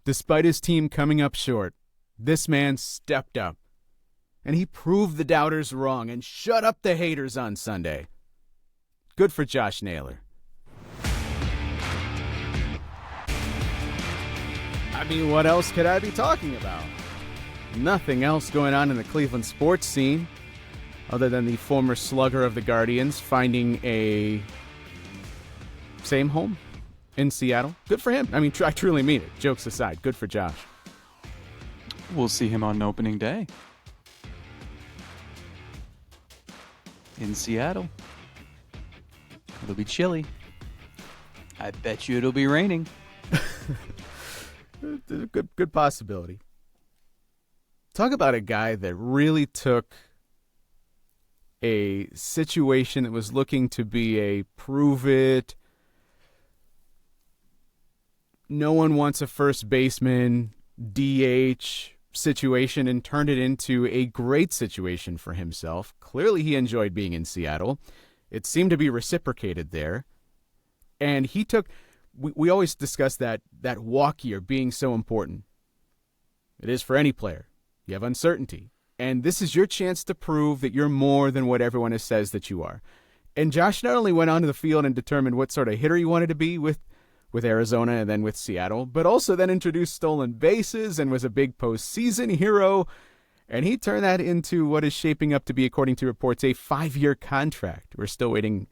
Despite his team coming up short, this man stepped up, and he proved the doubters wrong and shut up the haters on Sunday. Good for Josh Naylor. I mean, what else could I be talking about? Nothing else going on in the Cleveland sports scene other than the former slugger of the Guardians finding a same home in Seattle. Good for him. I mean, I truly mean it. Jokes aside, good for Josh. We'll see him on opening day in Seattle. It'll be chilly. I bet you it'll be raining. Good possibility. Talk about a guy that really took a situation that was looking to be a prove it, no one wants a first baseman, DH situation, and turned it into a great situation for himself. Clearly he enjoyed being in Seattle. It seemed to be reciprocated there. And he took, we always discuss that walk year being so important. It is for any player. You have uncertainty. And this is your chance to prove that you're more than what everyone says that you are. And Josh not only went onto the field and determined what sort of hitter he wanted to be with Arizona and then with Seattle, but also then introduced stolen bases and was a big postseason hero. And he turned that into what is shaping up to be, according to reports, a 5-year contract. We're still waiting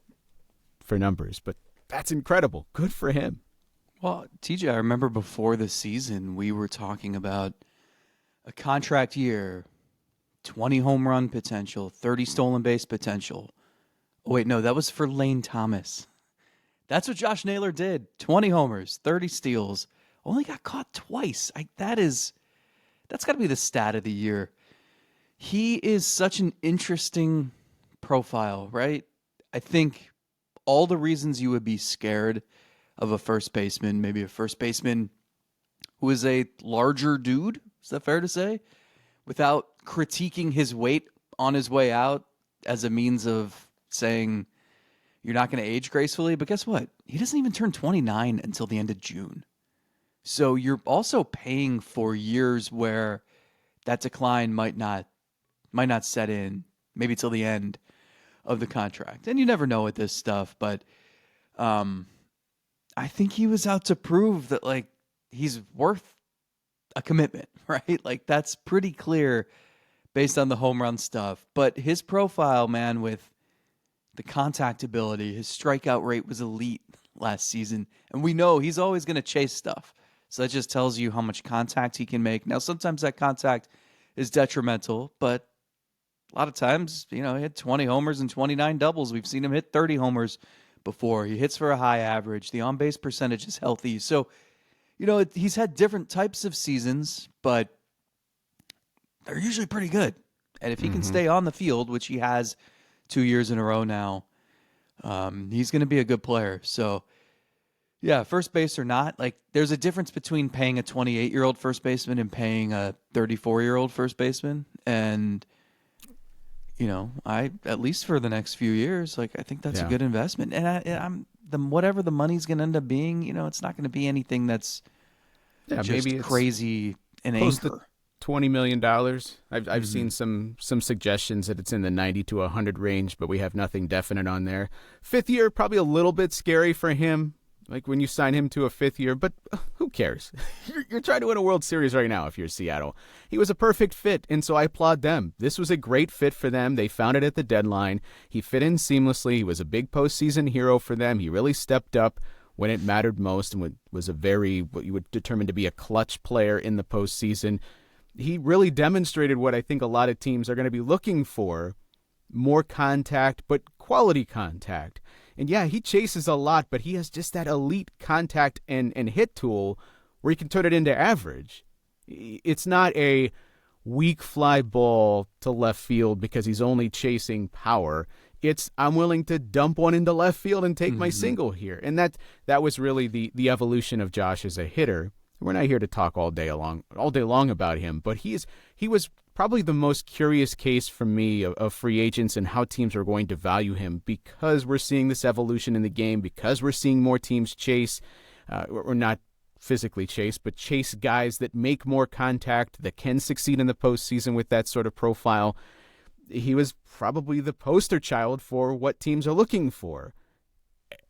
for numbers, but that's incredible. Good for him. Well, TJ, I remember before the season, we were talking about a contract year, 20 home run potential, 30 stolen base potential. Oh, wait, no, that was for Lane Thomas. That's what Josh Naylor did. 20 homers, 30 steals. Only got caught twice. That's got to be the stat of the year. He is such an interesting profile, right? I think all the reasons you would be scared of a first baseman, maybe a first baseman who is a larger dude, is that fair to say? Without critiquing his weight on his way out as a means of saying you're not going to age gracefully. But guess what? He doesn't even turn 29 until the end of June. So you're also paying for years where that decline might not set in, maybe till the end of the contract. And you never know with this stuff, but I think he was out to prove that, like, he's worth a commitment, right? Like, that's pretty clear based on the home run stuff. But his profile, man, with the contact ability, his strikeout rate was elite last season. And we know he's always going to chase stuff. So that just tells you how much contact he can make. Now, sometimes that contact is detrimental, but a lot of times, he had 20 homers and 29 doubles. We've seen him hit 30 homers before. He hits for a high average. The on-base percentage is healthy. So, he's had different types of seasons, but they're usually pretty good. And if he can stay on the field, which he has 2 years in a row now, he's going to be a good player. So, yeah, first base or not, like, there's a difference between paying a 28-year-old first baseman and paying a 34-year-old first baseman. And, at least for the next few years, like, I think that's a good investment. And whatever the money's going to end up being, it's not going to be anything that's just maybe crazy and close anchor. To $20 million. I've seen some suggestions that it's in the 90 to 100 range, but we have nothing definite on there. 5th year, probably a little bit scary for him. Like when you sign him to a 5th year, but who cares? You're trying to win a World Series right now if you're Seattle. He was a perfect fit, and so I applaud them. This was a great fit for them. They found it at the deadline. He fit in seamlessly. He was a big postseason hero for them. He really stepped up when it mattered most and was what you would determine to be a clutch player in the postseason. He really demonstrated what I think a lot of teams are going to be looking for, more contact, but quality contact. And yeah, he chases a lot, but he has just that elite contact and hit tool where he can turn it into average. It's not a weak fly ball to left field because he's only chasing power. It's I'm willing to dump one into left field and take my single here. And that was really the evolution of Josh as a hitter. We're not here to talk all day long about him, but he was probably the most curious case for me of free agents and how teams are going to value him because we're seeing this evolution in the game, because we're seeing more teams chase. We're not physically chase, but chase guys that make more contact, that can succeed in the postseason with that sort of profile. He was probably the poster child for what teams are looking for.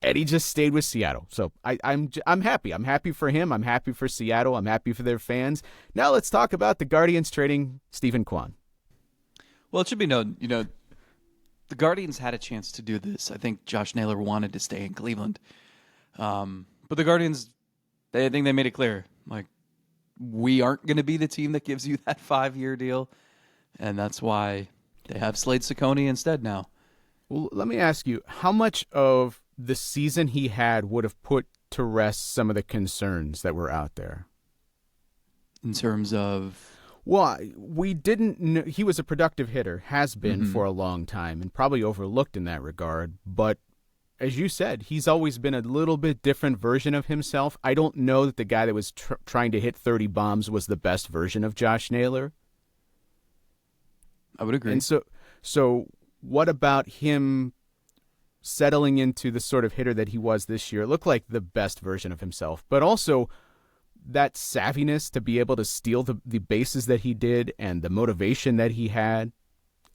And he just stayed with Seattle. So I'm happy. I'm happy for him. I'm happy for Seattle. I'm happy for their fans. Now let's talk about the Guardians trading Steven Kwan. Well, it should be known, the Guardians had a chance to do this. I think Josh Naylor wanted to stay in Cleveland. But the Guardians, I think they made it clear, like, we aren't going to be the team that gives you that 5-year deal. And that's why they have Slade Ciccone instead now. Well, let me ask you, how much of the season he had would have put to rest some of the concerns that were out there? In terms of... Well, we didn't know he was a productive hitter, has been for a long time, and probably overlooked in that regard. But as you said, he's always been a little bit different version of himself. I don't know that the guy that was trying to hit 30 bombs was the best version of Josh Naylor. I would agree. And so what about him settling into the sort of hitter that he was this year? It looked like the best version of himself, but also that savviness to be able to steal the bases that he did and the motivation that he had,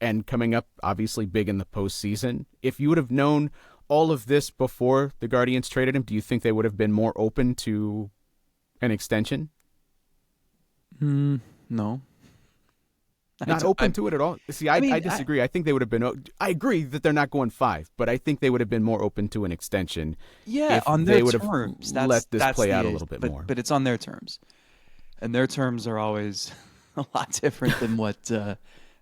and coming up obviously big in the postseason. If you would have known all of this before the Guardians traded him, do you think they would have been more open to an extension? No. Not open to it at all. See, I disagree. I think they would have been. I agree that they're not going 5, but I think they would have been more open to an extension. Yeah, if on they their would terms. have let this play out a little bit more. But it's on their terms, and their terms are always a lot different than what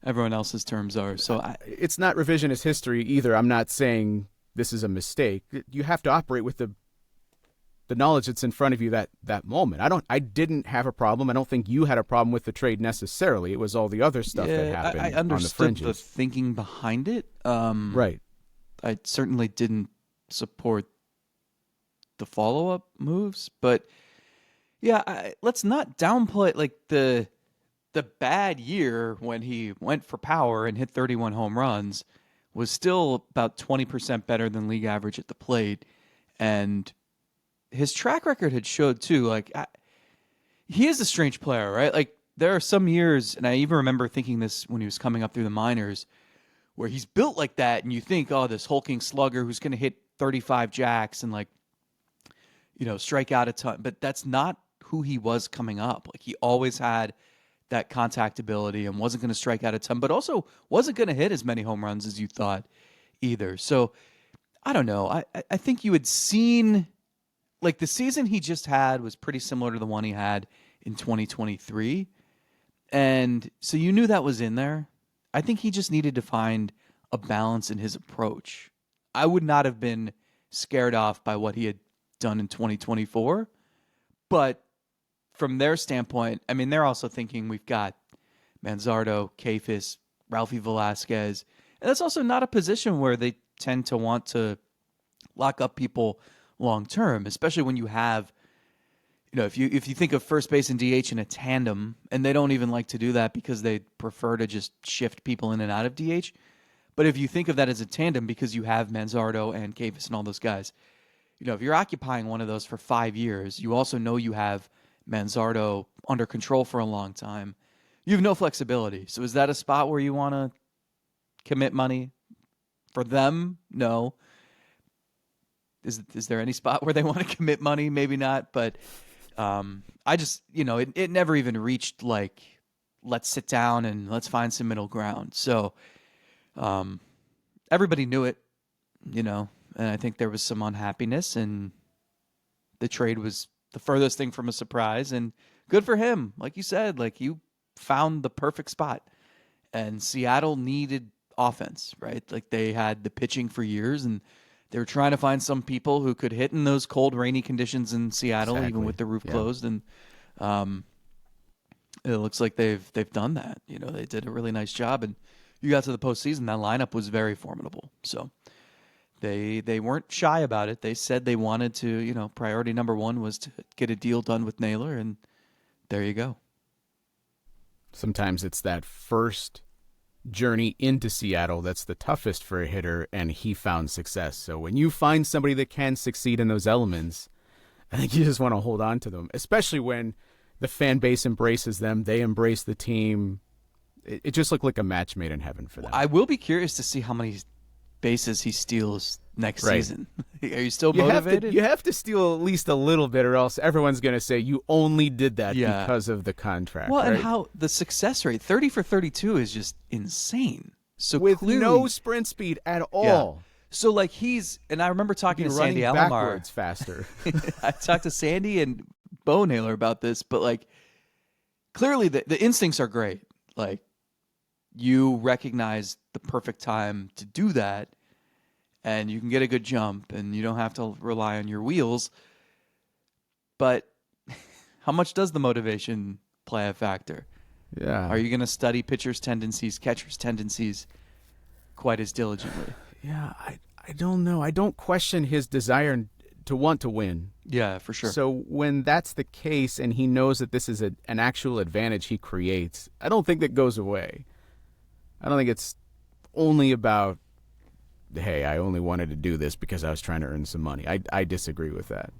everyone else's terms are. So it's not revisionist history either. I'm not saying this is a mistake. You have to operate with the knowledge that's in front of you that moment. I didn't have a problem. I don't think you had a problem with the trade necessarily. It was all the other stuff that happened I understood on the fringes. the thinking behind it. Right. I certainly didn't support the follow-up moves, but yeah, let's not downplay like the bad year when he went for power and hit 31 home runs was still about 20% better than league average at the plate, and his track record had showed too. Like he is a strange player, right? Like there are some years, and I even remember thinking this when he was coming up through the minors, where he's built like that, and you think, oh, this hulking slugger who's going to hit 35 jacks and strike out a ton. But that's not who he was coming up. Like he always had that contact ability and wasn't going to strike out a ton, but also wasn't going to hit as many home runs as you thought either. So I don't know. I think you had seen. Like the season he just had was pretty similar to the one he had in 2023. And so you knew that was in there. I think he just needed to find a balance in his approach. I would not have been scared off by what he had done in 2024. But from their standpoint, I mean, they're also thinking we've got Manzardo, Kefis, Ralphie Velasquez. And that's also not a position where they tend to want to lock up people long term, especially when you have, if you think of first base and DH in a tandem, and they don't even like to do that because they prefer to just shift people in and out of DH. But if you think of that as a tandem because you have Manzardo and Kefis and all those guys, if you're occupying one of those for 5 years, you also know you have Manzardo under control for a long time. You have no flexibility. So is that a spot where you want to commit money for them? No. Is there any spot where they want to commit money? Maybe not, but I just, it never even reached like, let's sit down and let's find some middle ground. So everybody knew it, and I think there was some unhappiness, and the trade was the furthest thing from a surprise, and good for him. Like you said, like you found the perfect spot, and Seattle needed offense, right? Like they had the pitching for years, and they were trying to find some people who could hit in those cold, rainy conditions in Seattle, even with the roof closed. And it looks like they've done that. They did a really nice job. And you got to the postseason, that lineup was very formidable. So they weren't shy about it. They said they wanted to, priority number one was to get a deal done with Naylor, and there you go. Sometimes it's that first journey into Seattle that's the toughest for a hitter, and he found success. So when you find somebody that can succeed in those elements, I think you just want to hold on to them, especially when the fan base embraces them. They embrace the team. It just looked like a match made in heaven for them. I will be curious to see how many bases he steals next season. Are you still you motivated? You have to steal at least a little bit, or else everyone's going to say you only did that because of the contract. Well, right? and how the success rate, 30 for 32, is just insane. So with clearly, no sprint speed at all. Yeah. So like and I remember talking to Sandy Alomar. Backwards faster. I talked to Sandy and Bo Naylor about this, but like clearly the instincts are great. Like you recognize the perfect time to do that, and you can get a good jump, and you don't have to rely on your wheels. But how much does the motivation play a factor? Yeah. Are you going to study pitchers' tendencies, catchers' tendencies quite as diligently? Yeah, I don't know. I don't question his desire to want to win. Yeah, for sure. So when that's the case and he knows that this is an actual advantage he creates, I don't think that goes away. I don't think it's only about, hey, I only wanted to do this because I was trying to earn some money. I disagree with that.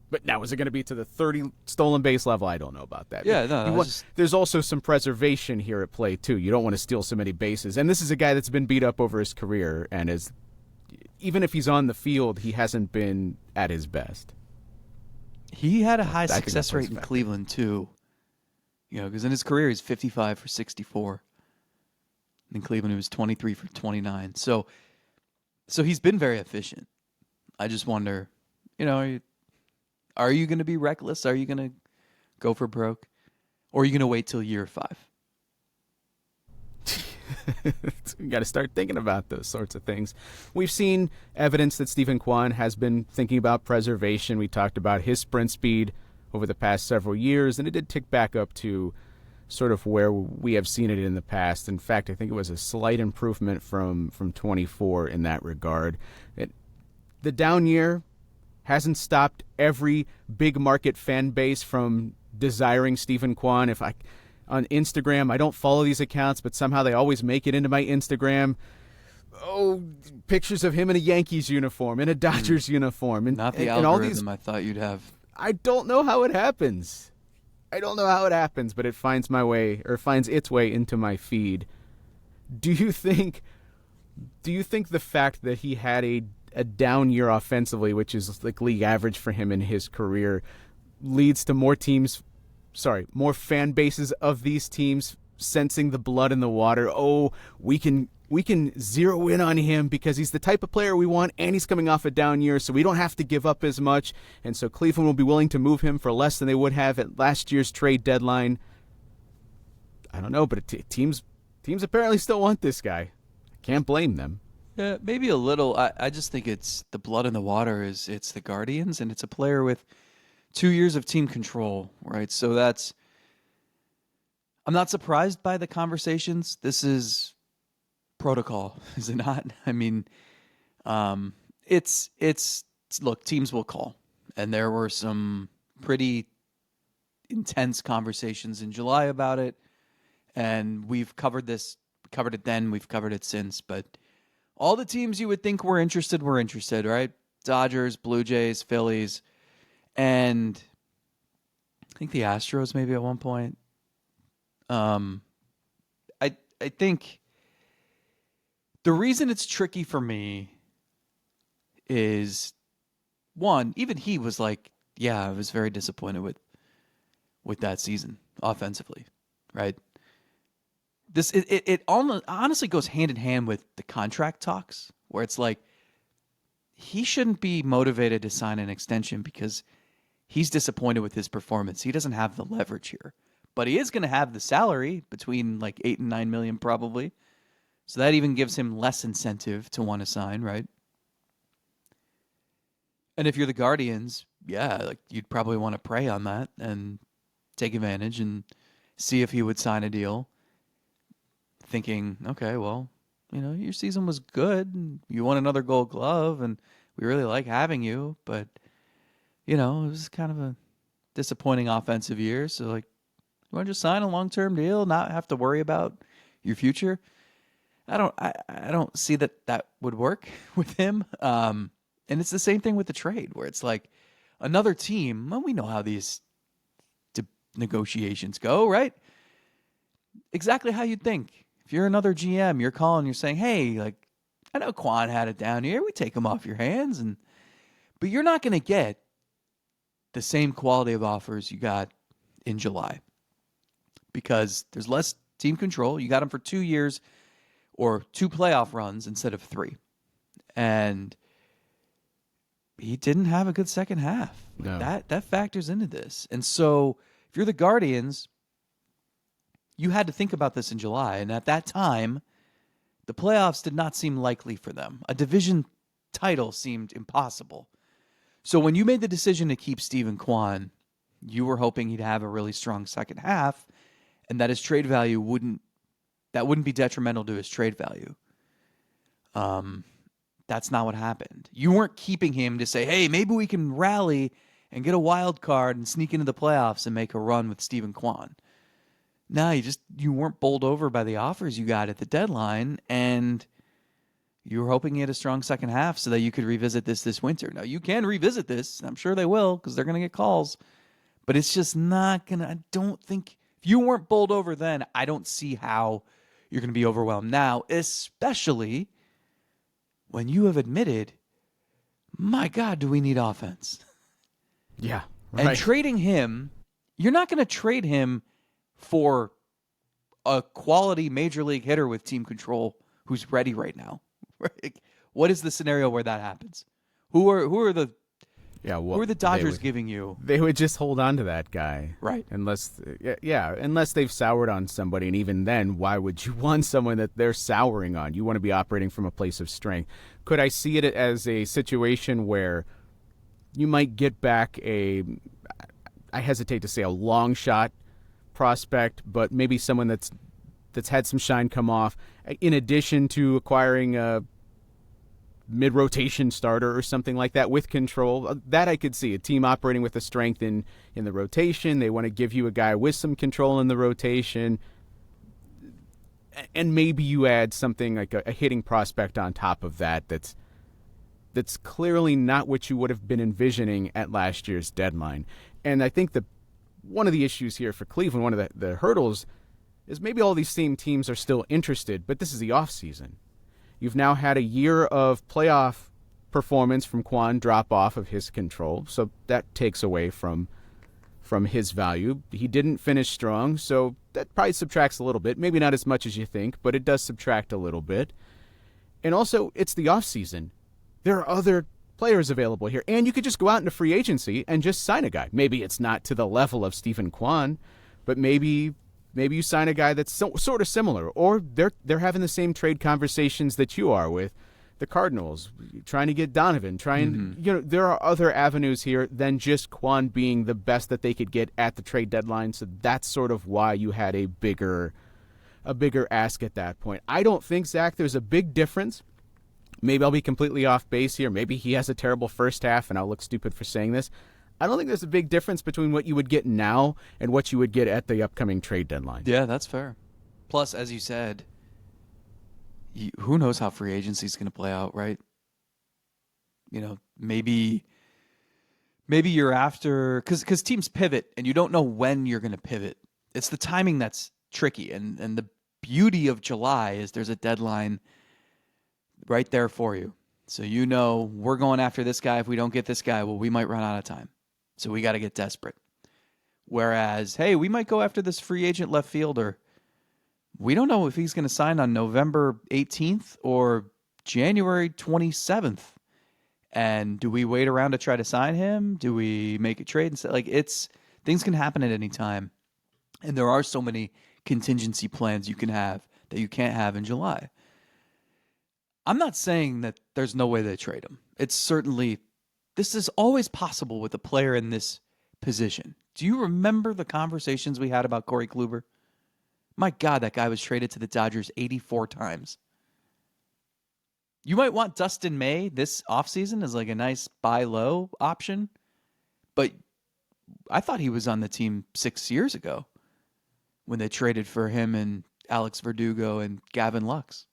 But now, is it going to be to the 30 stolen base level? I don't know about that. Yeah, no. There's also some preservation here at play, too. You don't want to steal so many bases. And this is a guy that's been beat up over his career, and even if he's on the field, he hasn't been at his best. He had a high success rate in Cleveland, too. You know, because in his career, he's 55 for 64. In Cleveland, he was 23 for 29. So he's been very efficient. I just wonder, are you going to be reckless? Are you going to go for broke? Or are you going to wait till year 5? You got to start thinking about those sorts of things. We've seen evidence that Steven Kwan has been thinking about preservation. We talked about his sprint speed over the past several years, and it did tick back up to sort of where we have seen it in the past. In fact, I think it was a slight improvement from 24 in that regard. The down year hasn't stopped every big market fan base from desiring Steven Kwan. On Instagram, I don't follow these accounts, but somehow they always make it into my Instagram. Oh, pictures of him in a Yankees uniform, in a Dodgers uniform. Not the algorithm I thought you'd have. I don't know how it happens. But it finds its way into my feed. Do you think the fact that he had a down year offensively, which is like league average for him in his career, leads to more fan bases of these teams sensing the blood in the water? Oh, we can zero in on him because he's the type of player we want, and he's coming off a down year, so we don't have to give up as much, and so Cleveland will be willing to move him for less than they would have at last year's trade deadline. I don't know, but teams apparently still want this guy. I can't blame them. Yeah, maybe a little. I just think it's the blood in the water. It's the Guardians, and it's a player with 2 years of team control, right? So I'm not surprised by the conversations. This is protocol, is it not? I mean, it's look, teams will call, and there were some pretty intense conversations in July about it, and we've covered this. We covered it then. We've covered it since, but all the teams you would think were interested, right? Dodgers, Blue Jays, Phillies, and I think the Astros maybe at one point. I think the reason it's tricky for me is, one, even he was like, yeah, I was very disappointed with that season offensively, right? It honestly goes hand in hand with the contract talks, where it's like he shouldn't be motivated to sign an extension because he's disappointed with his performance. He doesn't have the leverage here, but he is going to have the salary between like $8 and $9 million probably. So that even gives him less incentive to want to sign, right? And if you're the Guardians, yeah, like you'd probably want to prey on that and take advantage and see if he would sign a deal. Thinking, okay, well, your season was good and you won another Gold Glove and we really like having you, but it was kind of a disappointing offensive year. So like, you want to just sign a long-term deal, not have to worry about your future? I don't see that would work with him. And it's the same thing with the trade, where it's like, another team, well, we know how these negotiations go, right? Exactly how you'd think. If you're another GM, you're calling, you're saying, hey, like, I know Kwan had it down here. We take him off your hands. But you're not going to get the same quality of offers you got in July because there's less team control. You got him for 2 years or 2 playoff runs instead of 3. And he didn't have a good second half. No. That factors into this. And so if you're the Guardians, you had to think about this in July. And at that time, the playoffs did not seem likely for them. A division title seemed impossible. So when you made the decision to keep Steven Kwan, you were hoping he'd have a really strong second half and that his trade value wouldn't be detrimental to his trade value. That's not what happened. You weren't keeping him to say, hey, maybe we can rally and get a wild card and sneak into the playoffs and make a run with Steven Kwan. No, you weren't bowled over by the offers you got at the deadline, and you were hoping he had a strong second half so that you could revisit this winter. Now, you can revisit this. I'm sure they will because they're going to get calls. But it's just not going to – I don't think – if you weren't bowled over then, I don't see how you're going to be overwhelmed now, especially when you have admitted, my God, do we need offense? Yeah, right. And trading him, you're not going to trade him for a quality major league hitter with team control who's ready right now. What is the scenario where that happens? Who are the Dodgers giving you? They would just hold on to that guy, right? Unless they've soured on somebody, and even then, why would you want someone that they're souring on? You want to be operating from a place of strength. Could I see it as a situation where you might get back I hesitate to say a long shot prospect, but maybe someone that's had some shine come off, in addition to acquiring a mid-rotation starter or something like that with control? That I could see. A team operating with a strength in the rotation. They want to give you a guy with some control in the rotation. And maybe you add something like a hitting prospect on top of that's clearly not what you would have been envisioning at last year's deadline. And I think one of the issues here for Cleveland, one of the hurdles, is maybe all these same teams are still interested, but this is the offseason. You've now had a year of playoff performance from Kwan drop off of his control, so that takes away from his value. He didn't finish strong, so that probably subtracts a little bit. Maybe not as much as you think, but it does subtract a little bit. And also, it's the offseason. There are other players available here, and you could just go out into free agency and just sign a guy. Maybe it's not to the level of Steven Kwan, but maybe you sign a guy that's sort of similar, or they're having the same trade conversations that you are with the Cardinals, trying to get Donovan, there are other avenues here than just Kwan being the best that they could get at the trade deadline. So that's sort of why you had a bigger ask at that point. I don't think, Zach, there's a big difference. Maybe I'll be completely off base here. Maybe he has a terrible first half and I'll look stupid for saying this. I don't think there's a big difference between what you would get now and what you would get at the upcoming trade deadline. Yeah, that's fair. Plus, as you said, who knows how free agency is going to play out, right? Maybe you're after, because teams pivot and you don't know when you're going to pivot. It's the timing that's tricky. And the beauty of July is there's a deadline right there for you. So we're going after this guy. If we don't get this guy, well, we might run out of time. So we got to get desperate. Whereas, hey, we might go after this free agent left fielder. We don't know if he's going to sign on November 18th or January 27th. And do we wait around to try to sign him? Do we make a trade? Things can happen at any time. And there are so many contingency plans you can have that you can't have in July. I'm not saying that there's no way they trade him. This is always possible with a player in this position. Do you remember the conversations we had about Corey Kluber? My God, that guy was traded to the Dodgers 84 times. You might want Dustin May this offseason as like a nice buy low option, but I thought he was on the team 6 years ago when they traded for him and Alex Verdugo and Gavin Lux.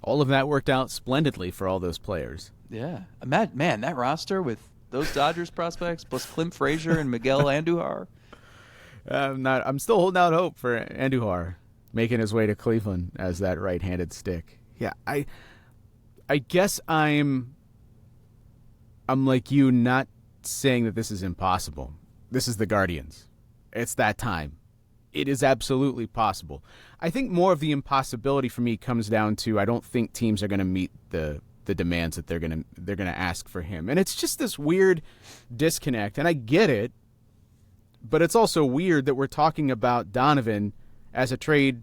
All of that worked out splendidly for all those players. Yeah. Man, that roster with those Dodgers prospects plus Clint Frazier and Miguel Andujar? I'm still holding out hope for Andujar making his way to Cleveland as that right-handed stick. Yeah, I guess I'm like you, not saying that this is impossible. This is the Guardians. It's that time. It is absolutely possible. I think more of the impossibility for me comes down to I don't think teams are going to meet the demands that they're going to ask for him. And it's just this weird disconnect, and I get it, but it's also weird that we're talking about Donovan as a trade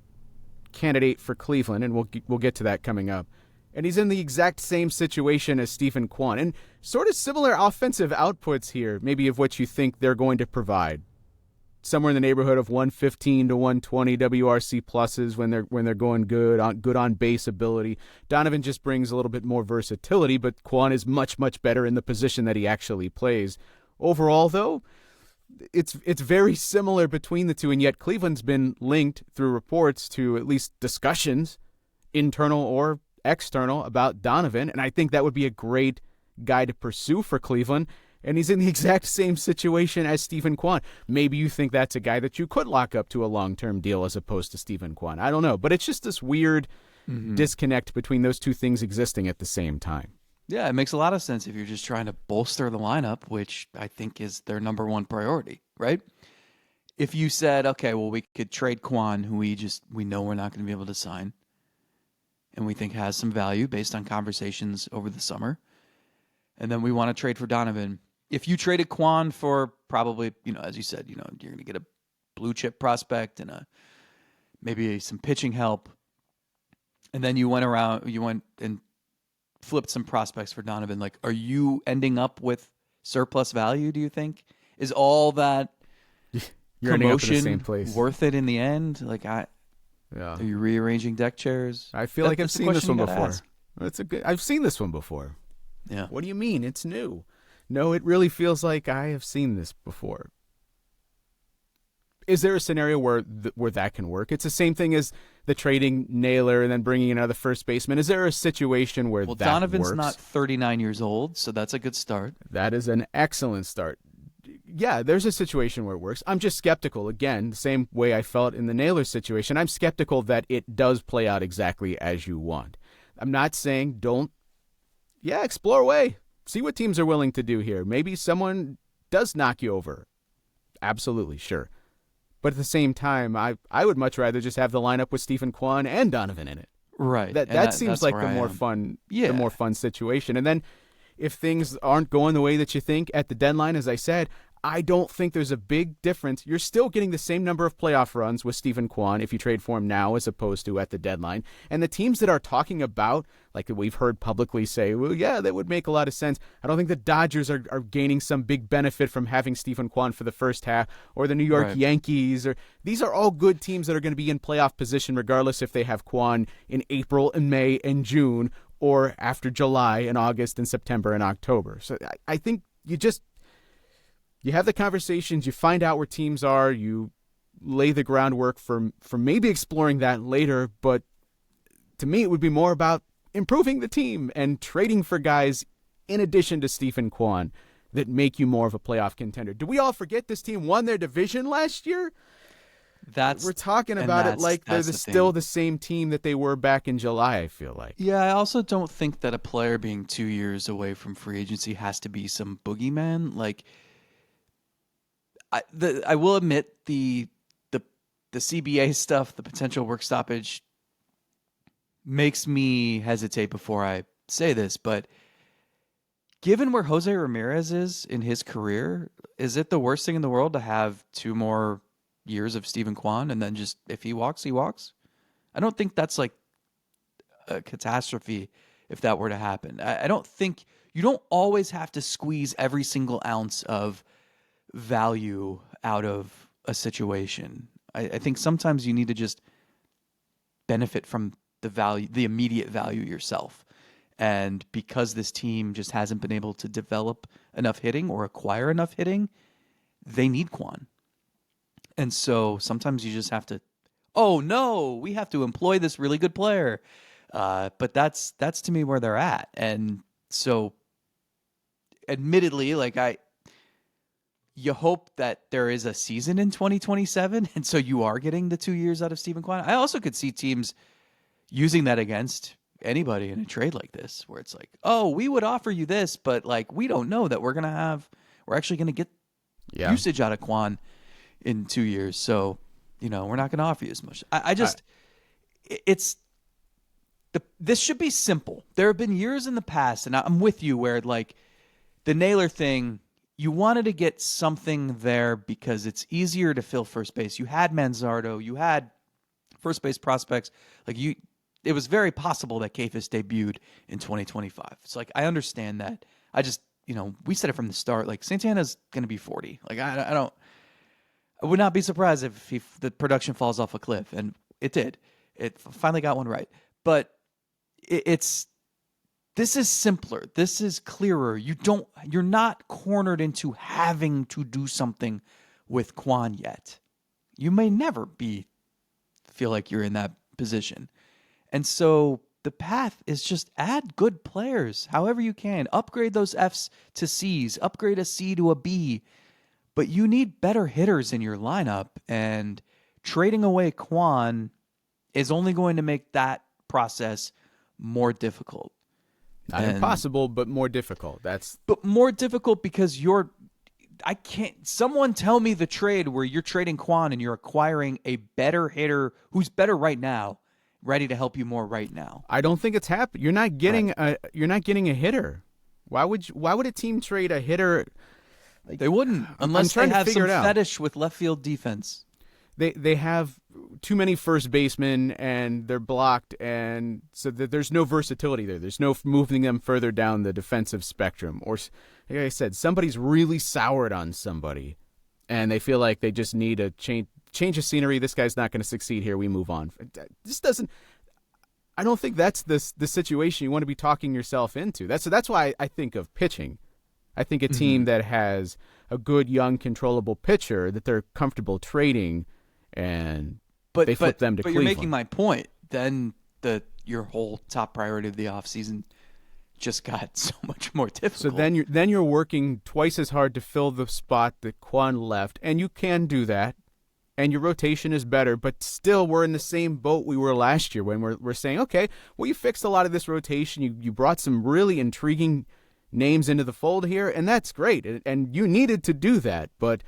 candidate for Cleveland, and we'll get to that coming up. And he's in the exact same situation as Steven Kwan, and sort of similar offensive outputs here, maybe of what you think they're going to provide. Somewhere in the neighborhood of 115 to 120 WRC pluses when they're going good on base ability. Donovan just brings a little bit more versatility, but Kwan is much, much better in the position that he actually plays. Overall, though, it's very similar between the two, and yet Cleveland's been linked through reports to at least discussions, internal or external, about Donovan, and I think that would be a great guy to pursue for Cleveland. And he's in the exact same situation as Steven Kwan. Maybe you think that's a guy that you could lock up to a long-term deal as opposed to Steven Kwan. I don't know. But it's just this weird disconnect between those two things existing at the same time. Yeah, it makes a lot of sense if you're just trying to bolster the lineup, which I think is their number one priority, right? If you said, okay, well, we could trade Kwan, who we know we're not going to be able to sign, and we think has some value based on conversations over the summer, and then we want to trade for Donovan. If you traded Kwan for probably, as you said, you're going to get a blue chip prospect and maybe some pitching help, and then you went and flipped some prospects for Donovan. Like, are you ending up with surplus value? Do you think is all that You're ending up in the same place. Worth it in the end? Like, are you rearranging deck chairs? I feel like I've seen this one before. I've seen this one before. Yeah. What do you mean? It's new. No, it really feels like I have seen this before. Is there a scenario where that can work? It's the same thing as the trading Naylor and then bringing in another first baseman. Is there a situation where that works? Well, Donovan's not 39 years old, so that's a good start. That is an excellent start. Yeah, there's a situation where it works. I'm just skeptical. Again, the same way I felt in the Naylor situation. I'm skeptical that it does play out exactly as you want. I'm not saying explore away. See what teams are willing to do here. Maybe someone does knock you over. Absolutely, sure. But at the same time, I would much rather just have the lineup with Steven Kwan and Donovan in it. Right. That seems like the more fun situation. And then if things aren't going the way that you think at the deadline, as I said, I don't think there's a big difference. You're still getting the same number of playoff runs with Steven Kwan if you trade for him now as opposed to at the deadline. And the teams that are talking about, like we've heard publicly say, well, yeah, that would make a lot of sense. I don't think the Dodgers are gaining some big benefit from having Steven Kwan for the first half, or the New York Yankees. These are all good teams that are going to be in playoff position regardless if they have Kwan in April and May and June or after July and August and September and October. So I think you have the conversations, you find out where teams are, you lay the groundwork for maybe exploring that later, but to me it would be more about improving the team and trading for guys in addition to Steven Kwan that make you more of a playoff contender. Do we all forget this team won their division last year? We're talking about it like they're still the same team that they were back in July, I feel like. Yeah, I also don't think that a player being 2 years away from free agency has to be some boogeyman. Like, I will admit the CBA stuff, the potential work stoppage, makes me hesitate before I say this, but given where Jose Ramirez is in his career, is it the worst thing in the world to have 2 more years of Steven Kwan and then just, if he walks, he walks? I don't think that's like a catastrophe if that were to happen. I don't think you don't always have to squeeze every single ounce of value out of a situation. I think sometimes you need to just benefit from the immediate value yourself. And because this team just hasn't been able to develop enough hitting or acquire enough hitting, they need Kwan. And so sometimes you just have to, oh no, we have to employ this really good player. But that's to me where they're at. And so admittedly, you hope that there is a season in 2027, and so you are getting the 2 years out of Steven Kwan. I also could see teams using that against anybody in a trade like this, where it's like, oh, we would offer you this, but we don't know that we're actually gonna get usage out of Kwan in 2 years, so we're not gonna offer you as much. This should be simple. There have been years in the past, and I'm with you, where the Naylor thing, you wanted to get something there because it's easier to fill first base. You had Manzardo, you had first base prospects. It was very possible that Kafis debuted in 2025. It's I understand that. I just, we said it from the start. Santana's going to be 40. I would not be surprised if the production falls off a cliff, and it did. It finally got one right. But this is simpler. This is clearer. You're not cornered into having to do something with Kwan yet. You may never feel like you're in that position. And so the path is just add good players however you can. Upgrade those Fs to Cs. Upgrade a C to a B. But you need better hitters in your lineup. And trading away Kwan is only going to make that process more difficult. Not impossible, but more difficult. But more difficult because I can't. Someone tell me the trade where you're trading Kwan and you're acquiring a better hitter who's better right now, ready to help you more right now. I don't think it's happened. You're not getting a hitter. Why would a team trade a hitter? They wouldn't unless they have some fetish with left field defense. They have too many first basemen and they're blocked, and so there's no versatility there. There's no moving them further down the defensive spectrum. Or, like I said, somebody's really soured on somebody, and they feel like they just need a change of scenery. This guy's not going to succeed here. We move on. This doesn't. I don't think that's the situation you want to be talking yourself into. That's why I think of pitching. I think a team that has a good young controllable pitcher that they're comfortable trading, and they flip them to Cleveland. But you're making my point. Then your whole top priority of the offseason just got so much more difficult. So then you're working twice as hard to fill the spot that Kwan left, and you can do that, and your rotation is better, but still we're in the same boat we were last year when we're saying, okay, well, you fixed a lot of this rotation. You brought some really intriguing names into the fold here, and that's great, and you needed to do that, but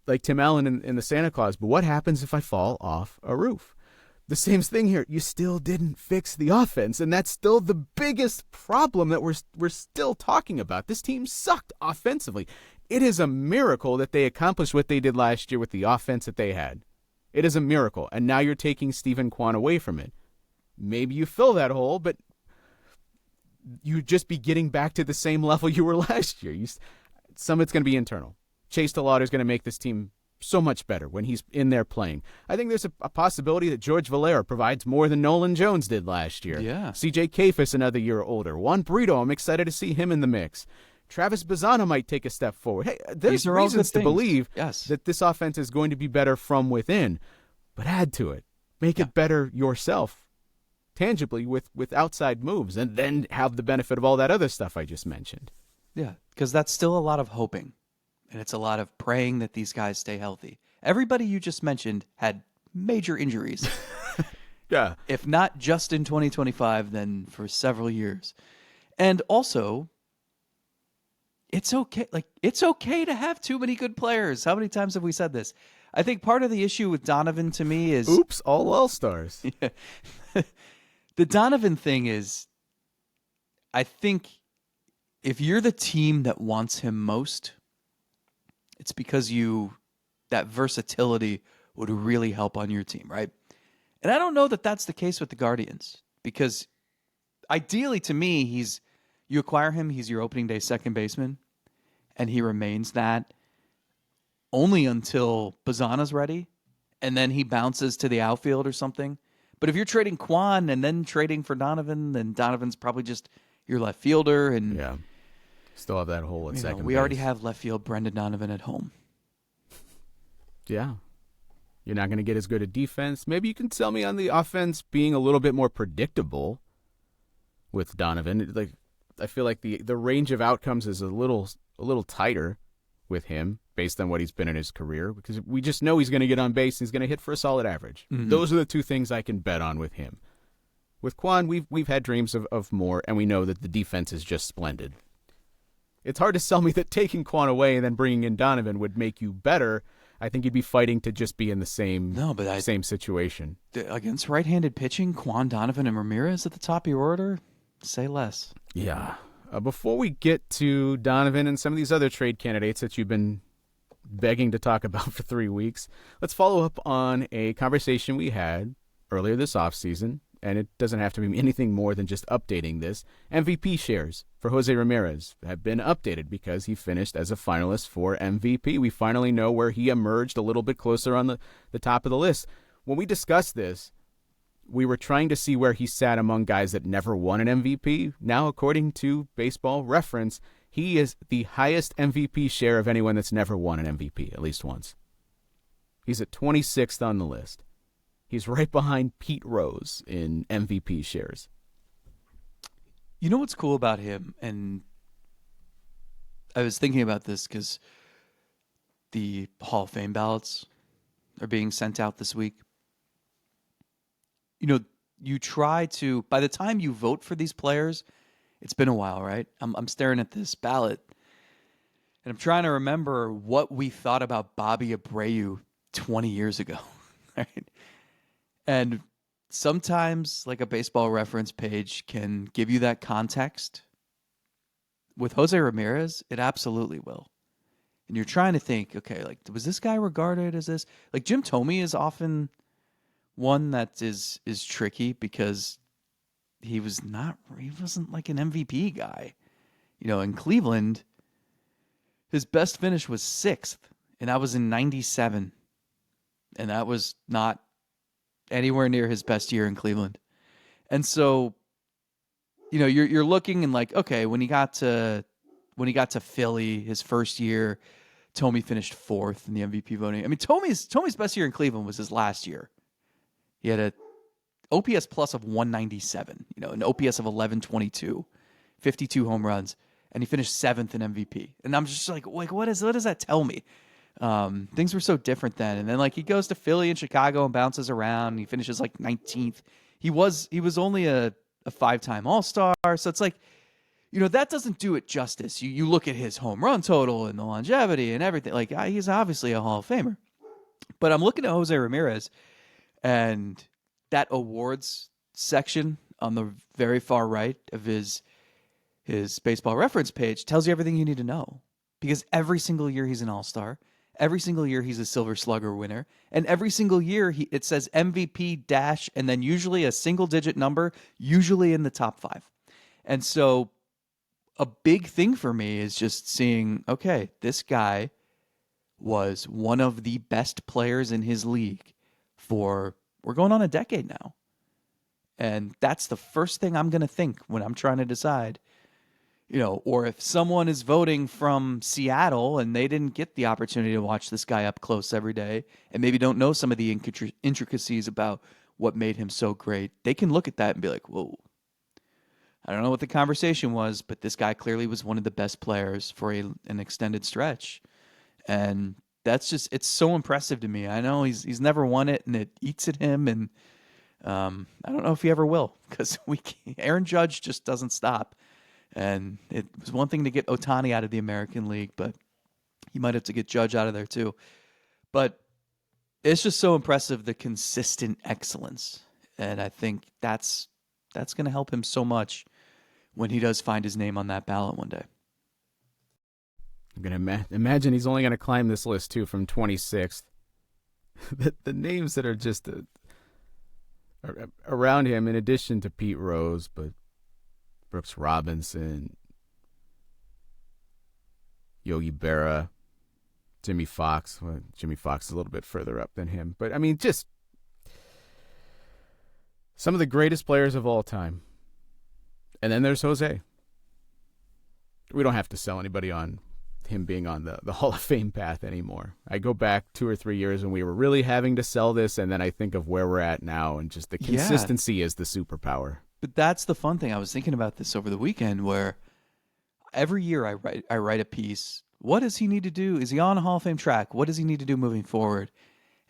like Tim Allen in the Santa Claus, but what happens if I fall off a roof? The same thing here. You still didn't fix the offense, and that's still the biggest problem that we're still talking about. This team sucked offensively. It is a miracle that they accomplished what they did last year with the offense that they had. It is a miracle, and now you're taking Steven Kwan away from it. Maybe you fill that hole, but you'd just be getting back to the same level you were last year. Some of it's going to be internal. Chase DeLauder is going to make this team so much better when he's in there playing. I think there's a possibility that George Valera provides more than Nolan Jones did last year. Yeah. C.J. Kafis another year older. Juan Brito, I'm excited to see him in the mix. Travis Bazzana might take a step forward. Hey, there's reasons to believe that this offense is going to be better from within, but add to it. Make it better yourself, tangibly with outside moves, and then have the benefit of all that other stuff I just mentioned. Yeah, because that's still a lot of hoping. And it's a lot of praying that these guys stay healthy. Everybody you just mentioned had major injuries. Yeah. If not just in 2025, then for several years. And also, it's okay. It's okay to have too many good players. How many times have we said this? I think part of the issue with Donovan to me is... Oops, all All-Stars. Yeah. The Donovan thing is, I think if you're the team that wants him most... It's because that versatility would really help on your team, right? And I don't know that that's the case with the Guardians, because ideally to me, you acquire him, he's your opening day second baseman, and he remains that only until Bazzana's ready, and then he bounces to the outfield or something. But if you're trading Kwan and then trading for Donovan, then Donovan's probably just your left fielder, and yeah. Still have that hole at second base. We already have left field Brendan Donovan at home. Yeah. You're not going to get as good a defense. Maybe you can sell me on the offense being a little bit more predictable with Donovan. I feel like the range of outcomes is a little tighter with him based on what he's been in his career, because we just know he's going to get on base and he's going to hit for a solid average. Mm-hmm. Those are the two things I can bet on with him. With Kwan, we've had dreams of more, and we know that the defense is just splendid. It's hard to sell me that taking Kwan away and then bringing in Donovan would make you better. I think you'd be fighting to just be in the same same situation. Against right-handed pitching, Kwan, Donovan, and Ramirez at the top of your order, say less. Yeah. Before we get to Donovan and some of these other trade candidates that you've been begging to talk about for 3 weeks, let's follow up on a conversation we had earlier this offseason, and it doesn't have to be anything more than just updating this. MVP shares for Jose Ramirez have been updated because he finished as a finalist for MVP. We finally know where he emerged a little bit closer on the top of the list. When we discussed this, we were trying to see where he sat among guys that never won an MVP. Now, according to Baseball Reference, he is the highest MVP share of anyone that's never won an MVP, at least once. He's at 26th on the list. He's right behind Pete Rose in MVP shares. You know what's cool about him? And I was thinking about this because the Hall of Fame ballots are being sent out this week. You know, you try to, by the time you vote for these players, it's been a while, right? I'm staring at this ballot, and I'm trying to remember what we thought about Bobby Abreu 20 years ago, right? And sometimes, like, a Baseball Reference page can give you that context. With Jose Ramirez, it absolutely will. And you're trying to think, okay, like, was this guy regarded as this? Like, Jim Thome is often one that is tricky because he wasn't like an MVP guy. You know, in Cleveland, his best finish was 6th, and that was in 97. And that was not anywhere near his best year in Cleveland. And so, you know, you're looking and like, okay, when he got to Philly his first year, Thome finished 4th in the MVP voting. I mean, Thome's best year in Cleveland was his last year. He had a OPS plus of 197, you know, an OPS of 1122, 52 home runs, and he finished 7th in MVP. And I'm just like what does that tell me? Things were so different then. And then, like, he goes to Philly and Chicago and bounces around, and he finishes like 19th. He was only a 5-time All-Star, so it's like, you know, that doesn't do it justice. You look at his home run total and the longevity and everything. Like, he's obviously a Hall of Famer. But I'm looking at Jose Ramirez, and that awards section on the very far right of his Baseball Reference page tells you everything you need to know. Because every single year he's an All-Star. Every single year he's a Silver Slugger winner. And every single year it says MVP dash and then usually a single-digit number, usually in the top 5. And so a big thing for me is just seeing, okay, this guy was one of the best players in his league we're going on a decade now. And that's the first thing I'm going to think when I'm trying to decide, you know, or if someone is voting from Seattle and they didn't get the opportunity to watch this guy up close every day and maybe don't know some of the intricacies about what made him so great, they can look at that and be like, whoa, I don't know what the conversation was, but this guy clearly was one of the best players for an extended stretch. And that's just, it's so impressive to me. I know he's never won it, and it eats at him, and I don't know if he ever will, because Aaron Judge just doesn't stop. And it was one thing to get Ohtani out of the American League, but you might have to get Judge out of there too. But it's just so impressive, the consistent excellence. And I think that's going to help him so much when he does find his name on that ballot one day. I'm going to imagine he's only going to climb this list, too, from 26th. the names that are just around him, in addition to Pete Rose, but Brooks Robinson, Yogi Berra, Jimmy Fox. Well, Jimmy Fox is a little bit further up than him. But, I mean, just some of the greatest players of all time. And then there's Jose. We don't have to sell anybody on him being on the Hall of Fame path anymore. I go back 2 or 3 years when we were really having to sell this, and then I think of where we're at now, and just the consistency is the superpower. But that's the fun thing. I was thinking about this over the weekend where every year I write a piece. What does he need to do? Is he on a Hall of Fame track? What does he need to do moving forward?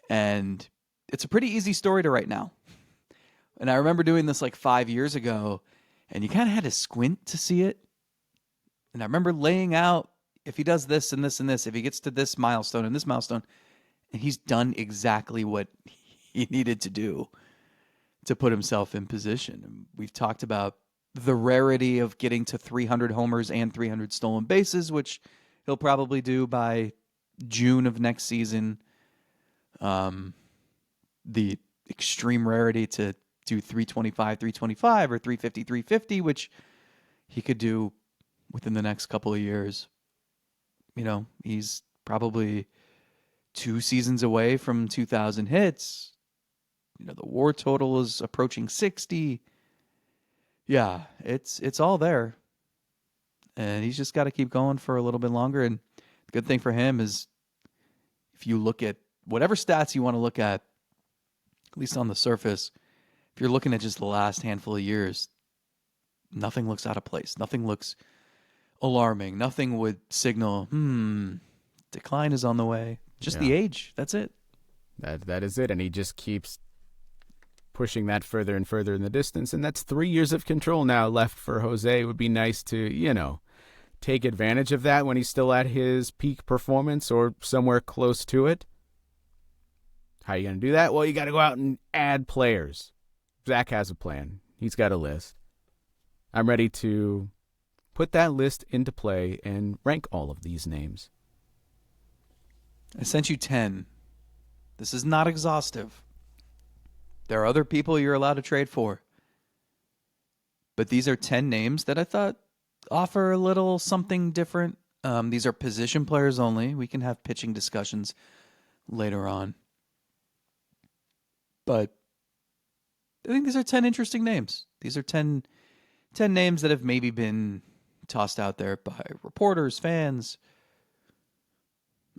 And it's a pretty easy story to write now. And I remember doing this like 5 years ago, and you kind of had to squint to see it. And I remember laying out, if he does this and this and this, if he gets to this milestone and this milestone, and he's done exactly what he needed to do to put himself in position. And we've talked about the rarity of getting to 300 homers and 300 stolen bases, which he'll probably do by June of next season. The extreme rarity to do 325, 325 or 350, 350, which he could do within the next couple of years. You know, he's probably 2 seasons away from 2,000 hits. You know, the WAR total is approaching 60. Yeah, it's all there. And he's just got to keep going for a little bit longer. And the good thing for him is if you look at whatever stats you want to look at least on the surface, if you're looking at just the last handful of years, nothing looks out of place. Nothing looks alarming. Nothing would signal, decline is on the way. Just the age. That's it. That is it. And he just keeps pushing that further and further in the distance. And that's 3 years of control now left for Jose. It would be nice to, take advantage of that when he's still at his peak performance or somewhere close to it. How are you going to do that? Well, you got to go out and add players. Zack has a plan. He's got a list. I'm ready to put that list into play and rank all of these names. I sent you 10. This is not exhaustive. There are other people you're allowed to trade for. But these are 10 names that I thought offer a little something different. These are position players only. We can have pitching discussions later on. But I think these are 10 interesting names. These are 10 names that have maybe been tossed out there by reporters, fans,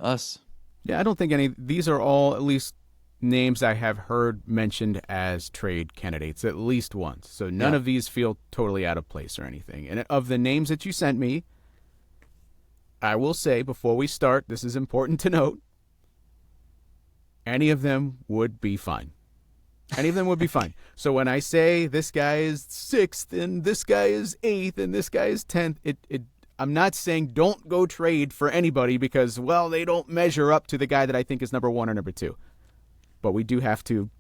us. Yeah, I don't think these are all at least names I have heard mentioned as trade candidates at least once. So none of these feel totally out of place or anything. And of the names that you sent me, I will say before we start, this is important to note, any of them would be fine. Any of them would be fine. So when I say this guy is 6th and this guy is 8th and this guy is 10th, I'm not saying don't go trade for anybody because, well, they don't measure up to the guy that I think is number 1 or number 2. But we do have to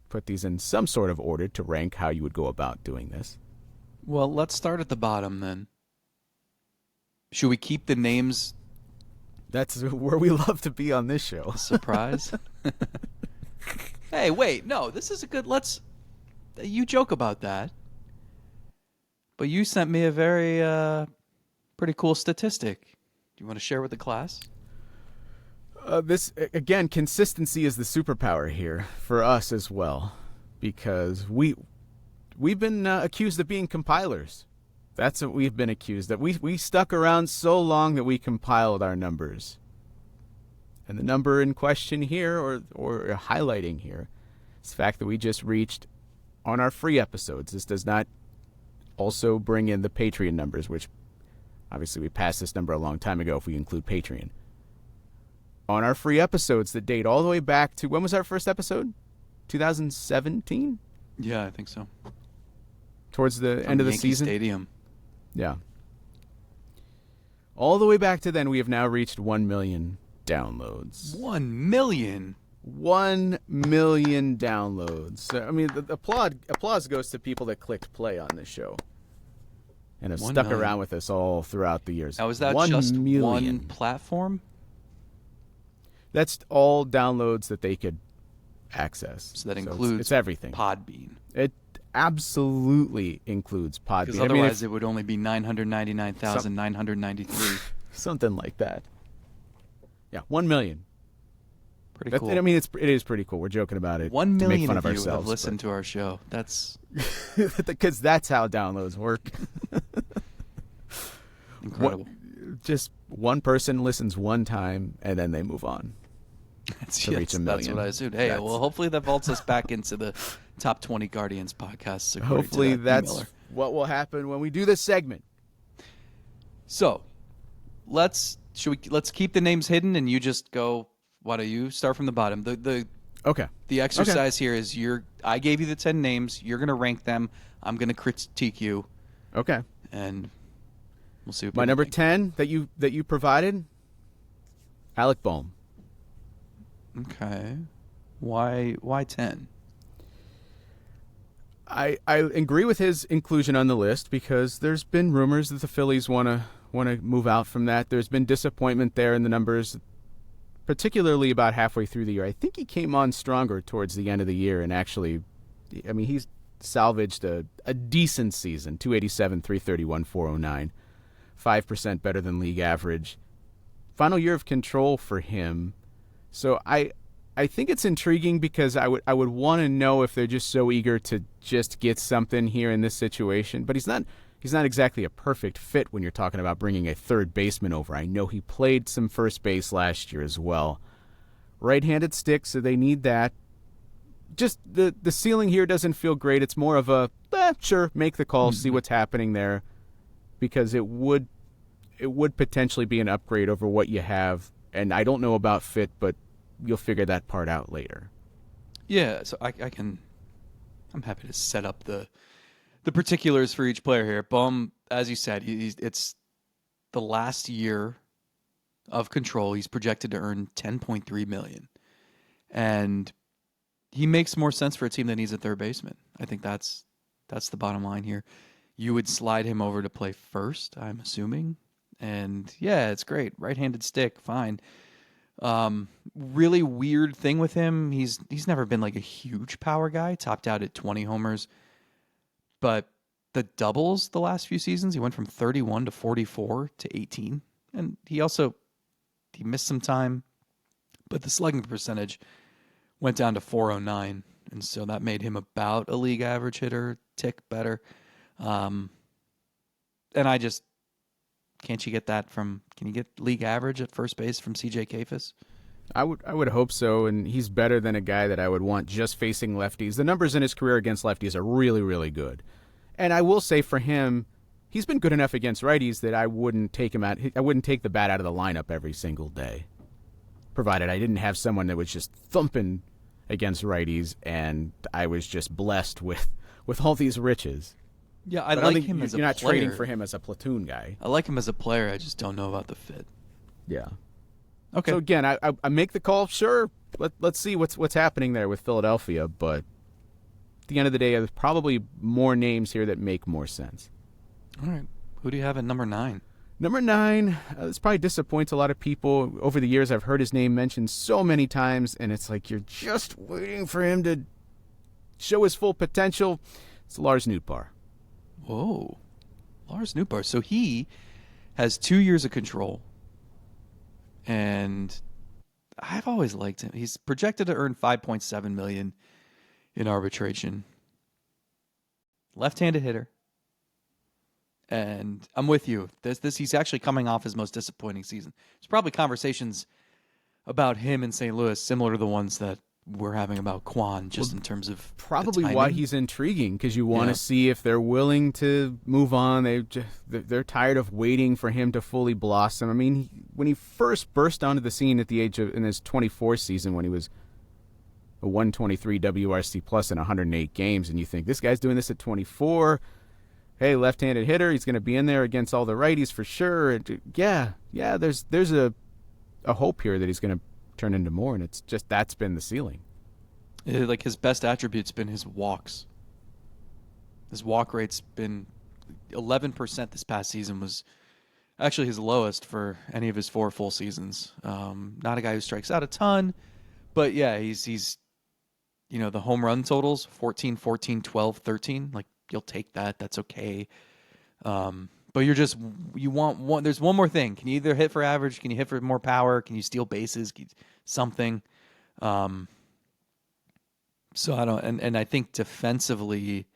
put these in some sort of order to rank how you would go about doing this. Well, let's start at the bottom then. Should we keep the names? That's where we love to be on this show. Surprise. Hey, wait, no, this is a good, you joke about that. But you sent me a very, pretty cool statistic. Do you want to share with the class? Again, consistency is the superpower here for us as well, because we've been accused of being compilers. That's what we've been accused of. We stuck around so long that we compiled our numbers. And the number in question here, or highlighting here, is the fact that we just reached on our free episodes. This does not also bring in the Patreon numbers, which obviously we passed this number a long time ago if we include Patreon. On our free episodes that date all the way back to, when was our first episode? 2017? Yeah, I think so. Towards the end of the Yankee season? Stadium. Yeah. All the way back to then, we have now reached 1 million downloads. 1 million? 1 million downloads. So, I mean, the applause goes to people that clicked play on this show and have stuck around with us all throughout the years. Now, is that 1 just million. one platform? That's all downloads that they could access. So that includes it's everything. Podbean. It absolutely includes Podbean. Because otherwise it would only be 999,993. Something like that. Yeah, 1 million. Pretty cool. I mean, it is pretty cool. We're joking about it. 1 to million make fun of of you ourselves, have listened to our show. That's because that's how downloads work. incredible. Just one person listens one time and then they move on. to reach $1 million. That's what I assumed. Hey, well, hopefully that vaults us back into the top 20 Guardians podcasts. Hopefully that's emailer. what will happen when we do this segment. So let's keep the names hidden, and you just go. Why don't you start from the bottom? Okay. The exercise here is I gave you the 10 names. You're going to rank them. I'm going to critique you. Okay. And we'll see what my number think. 10 that you provided, Alec Bohm. Okay. Why 10? I agree with his inclusion on the list because there's been rumors that the Phillies want to move out from that. There's been disappointment there in the numbers, particularly about halfway through the year. I think he came on stronger towards the end of the year, and actually, I mean, he's salvaged a decent season, 287, 331, 409, 5% better than league average. Final year of control for him. So I think it's intriguing because I would want to know if they're just so eager to just get something here in this situation. But he's not exactly a perfect fit when you're talking about bringing a third baseman over. I know he played some first base last year as well. Right-handed stick, so they need that. Just the ceiling here doesn't feel great. It's more of a, sure, make the call, see what's happening there, because it would potentially be an upgrade over what you have. And I don't know about fit, but you'll figure that part out later. Yeah, so I'm happy to set up the particulars for each player here. Bohm, as you said, it's the last year of control. He's projected to earn $10.3 million, and he makes more sense for a team that needs a third baseman. I think that's the bottom line here. You would slide him over to play first, I'm assuming, and yeah, it's great. Right-handed stick, fine. Really weird thing with him. He's never been like a huge power guy. Topped out at 20 homers. But the doubles the last few seasons, he went from 31 to 44 to 18. And he missed some time, but the slugging percentage went down to 409. And so that made him about a league average hitter, tick better. And can't you get that can you get league average at first base from CJ Kafis? I would hope so, and he's better than a guy that I would want just facing lefties. The numbers in his career against lefties are really, really good. And I will say for him, he's been good enough against righties that I wouldn't take the bat out of the lineup every single day, provided I didn't have someone that was just thumping against righties and I was just blessed with all these riches. Yeah, I like him as a player. You're not trading for him as a platoon guy. I like him as a player. I just don't know about the fit. Yeah. Okay. So again, I make the call. Sure, let's see what's happening there with Philadelphia. But at the end of the day, there's probably more names here that make more sense. All right. Who do you have at number 9? Number 9, this probably disappoints a lot of people. Over the years, I've heard his name mentioned so many times, and it's like you're just waiting for him to show his full potential. It's Lars Nootbaar. Whoa. Lars Nootbaar. So he has 2 years of control. And I've always liked him. He's projected to earn $5.7 million in arbitration. Left-handed hitter. And I'm with you. He's actually coming off his most disappointing season. There's probably conversations about him in St. Louis similar to the ones that we're having about Kwan, in terms of probably why he's intriguing, because you want to see if they're willing to move on. They're tired of waiting for him to fully blossom. I mean, when he first burst onto the scene at the age of in his 24th season, when he was a 123 WRC plus in 108 games, and you think this guy's doing this at 24. Hey, left-handed hitter, he's going to be in there against all the righties for sure. And there's a hope here that he's going to turn into more, and it's just that's been the ceiling. Like his best attribute's been his walks. His walk rate's been 11% this past season, was actually his lowest for any of his 4 full seasons. Not a guy who strikes out a ton, but yeah, he's the home run totals 14, 14, 12, 13. Like, you'll take that. That's okay. But you want one. There's one more thing. Can you either hit for average? Can you hit for more power? Can you steal bases? Something. So I don't. And I think defensively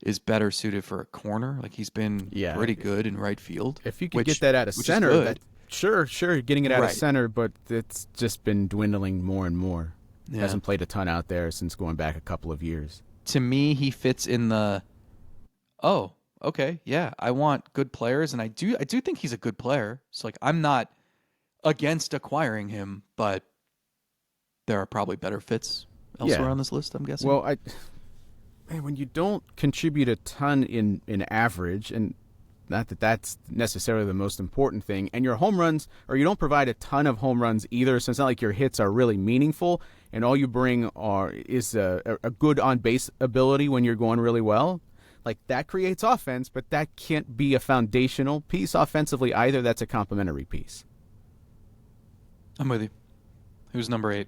is better suited for a corner. Like, he's been pretty good in right field. If you could get that out of center, Sure, getting it out of Right. center, but it's just been dwindling more and more. Yeah. Hasn't played a ton out there since going back a couple of years. To me, he fits in the, oh, okay, yeah, I want good players, and I do think he's a good player. So like, I'm not against acquiring him, but there are probably better fits elsewhere Yeah. on this list, I'm guessing. Well, when you don't contribute a ton in average, and not that that's necessarily the most important thing, and your home runs, or you don't provide a ton of home runs either, so it's not like your hits are really meaningful, and all you bring is a good on-base ability when you're going really well. Like, that creates offense, but that can't be a foundational piece offensively either. That's a complementary piece. I'm with you. Who's number 8?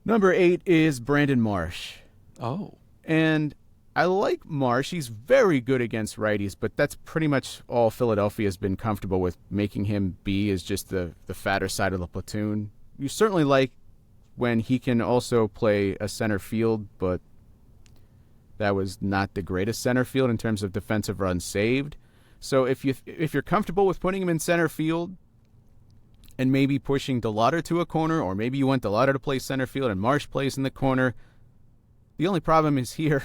Number 8 is Brandon Marsh. Oh. And I like Marsh. He's very good against righties, but that's pretty much all Philadelphia's been comfortable with making him be, is just the fatter side of the platoon. You certainly like when he can also play a center field, but that was not the greatest center field in terms of defensive runs saved. So if you're comfortable with putting him in center field and maybe pushing DeLauder to a corner, or maybe you want DeLauder to play center field and Marsh plays in the corner, the only problem is here,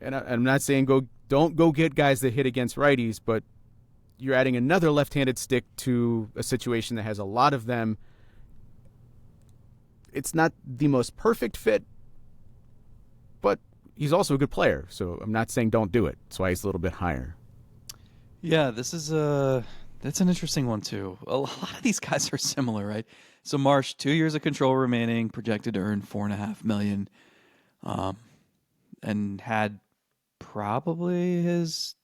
and I'm not saying don't go get guys that hit against righties, but you're adding another left-handed stick to a situation that has a lot of them. It's not the most perfect fit, but he's also a good player, so I'm not saying don't do it. That's why he's a little bit higher. Yeah, that's an interesting one too. A lot of these guys are similar, right? So Marsh, 2 years of control remaining, projected to earn $4.5 million, and had probably his,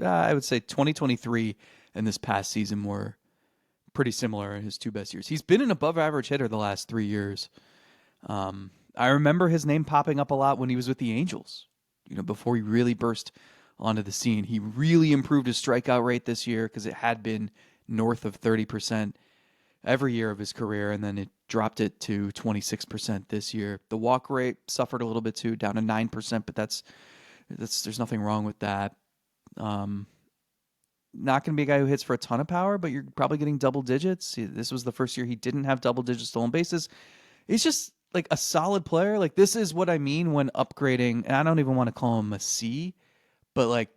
I would say 2023 and this past season were pretty similar in his 2 best years. He's been an above average hitter the last 3 years. I remember his name popping up a lot when he was with the Angels, before he really burst onto the scene. He really improved his strikeout rate this year because it had been north of 30% every year of his career, and then it dropped it to 26% this year. The walk rate suffered a little bit too, down to 9%, but that's there's nothing wrong with that. Not going to be a guy who hits for a ton of power, but you're probably getting double digits. This was the first year he didn't have double digit stolen bases. He's just like a solid player. Like, this is what I mean when upgrading, and I don't even want to call him a C, but like,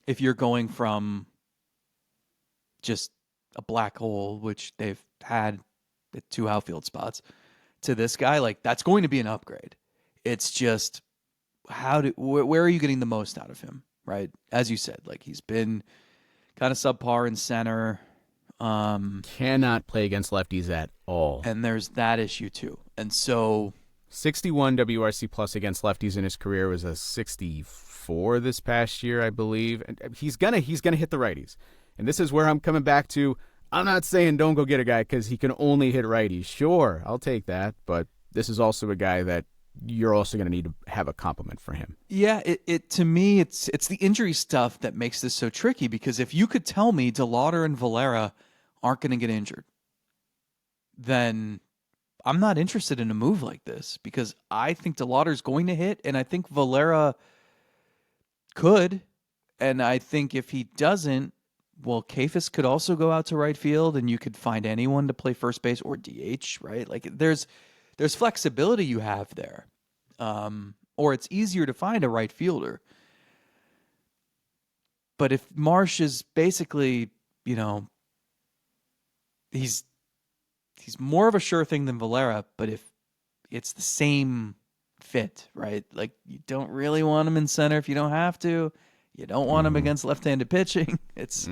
if you're going from just a black hole, which they've had at 2 outfield spots, to this guy, like, that's going to be an upgrade. It's just where are you getting the most out of him, right? As you said, like, he's been kind of subpar in center. Cannot play against lefties at all. And there's that issue too. And so 61 WRC plus against lefties in his career, was a 64 this past year, I believe. And he's gonna hit the righties. And this is where I'm coming back to. I'm not saying don't go get a guy because he can only hit righties. Sure, I'll take that, but this is also a guy that you're also going to need to have a compliment for him. Yeah, it to me, it's the injury stuff that makes this so tricky, because if you could tell me DeLauder and Valera aren't going to get injured, then I'm not interested in a move like this, because I think DeLauder's going to hit, and I think Valera could, and I think if he doesn't, well, Kafis could also go out to right field, and you could find anyone to play first base or DH, right? Like, there's flexibility you have there, or it's easier to find a right fielder. But if Marsh is basically, he's more of a sure thing than Valera, but if it's the same fit, right? Like, you don't really want him in center if you don't have to. You don't want him against left-handed pitching. It's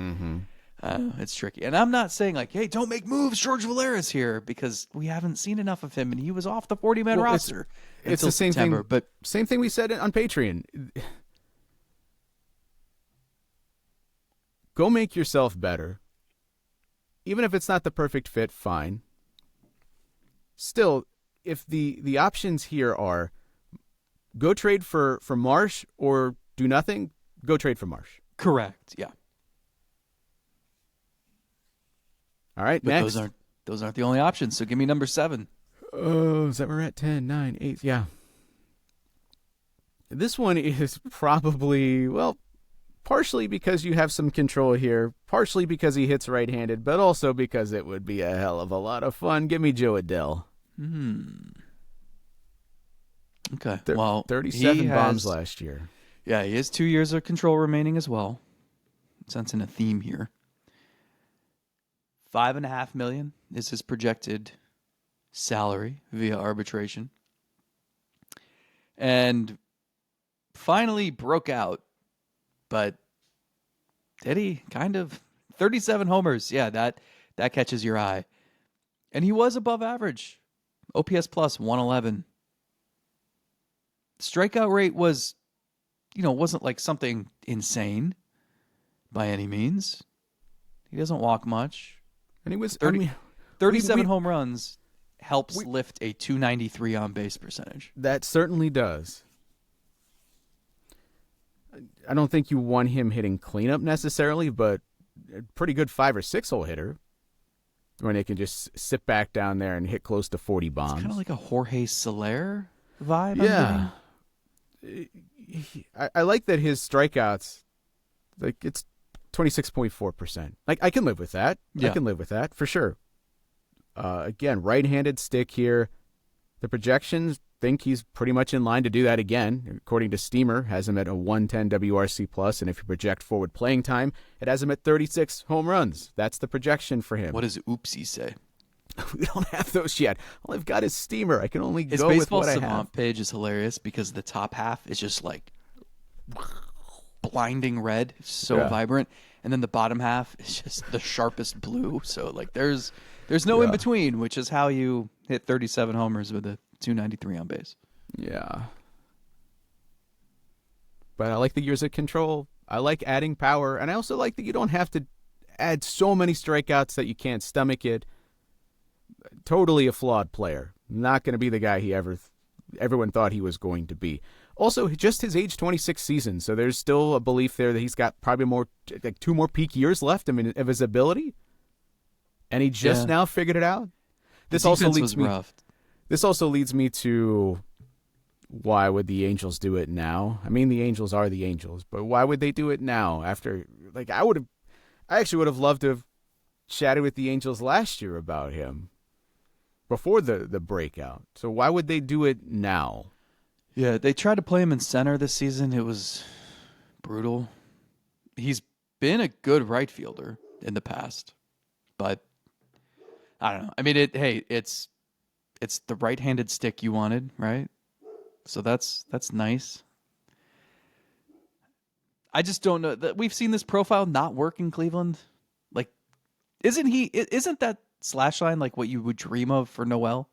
tricky. And I'm not saying like, hey, don't make moves, George Valera's here, because we haven't seen enough of him, and he was off the 40-man roster. It's the same September, thing. But same thing we said on Patreon. Go make yourself better. Even if it's not the perfect fit, fine. Still, if the options here are go trade for Marsh or do nothing, go trade for Marsh. correct, yeah. All right, But next. those aren't the only options. So give me number 7. Oh, is that where we're at? 10, 9, 8. Yeah. This one is probably partially because you have some control here, partially because he hits right-handed, but also because it would be a hell of a lot of fun. Give me Joe Adell. Okay. 37 bombs last year. Yeah, he has 2 years of control remaining as well. Sensing a theme here. $5.5 million is his projected salary via arbitration. And finally broke out, but did he? Kind of. 37 homers. Yeah, that catches your eye. And he was above average. OPS plus 111. Strikeout rate was, wasn't like something insane by any means. He doesn't walk much. And he was 37 home runs helps lift a 293 on base percentage. That certainly does. I don't think you want him hitting cleanup necessarily, but a pretty good 5 or 6 hole hitter when they can just sit back down there and hit close to 40 bombs. It's kind of like a Jorge Soler vibe. Yeah. I like that his strikeouts, like it's 26.4%. Like I can live with that. Yeah. I can live with that for sure. Again, right-handed stick here. The projections think he's pretty much in line to do that again. According to Steamer, has him at a 110 WRC plus, and if you project forward playing time, it has him at 36 home runs. That's the projection for him. What does Oopsie say? We don't have those yet. All I've got is Steamer. I can only His go with Baseball what I Savant have. page is hilarious because the top half is just like blinding red, so vibrant, and then the bottom half is just the sharpest blue. So like there's no in between, which is how you hit 37 homers with a 293 on base. Yeah. But I like the years of control. I like adding power, and I also like that you don't have to add so many strikeouts that you can't stomach it. Totally a flawed player. Not going to be the guy everyone thought he was going to be. Also, just his age 26 season, so there's still a belief there that he's got probably 2 more peak years left of his ability, and he just now figured it out. This also leads me to why would the Angels do it now? I mean, the Angels are the Angels, but why would they do it now? After I actually would have loved to have chatted with the Angels last year about him before the breakout. So why would they do it now? Yeah, they tried to play him in center this season. It was brutal. He's been a good right fielder in the past, but I don't know. I mean, it's the right-handed stick you wanted, right? So that's nice. I just don't know that we've seen this profile not work in Cleveland. Like, isn't that slash line like what you would dream of for Noel?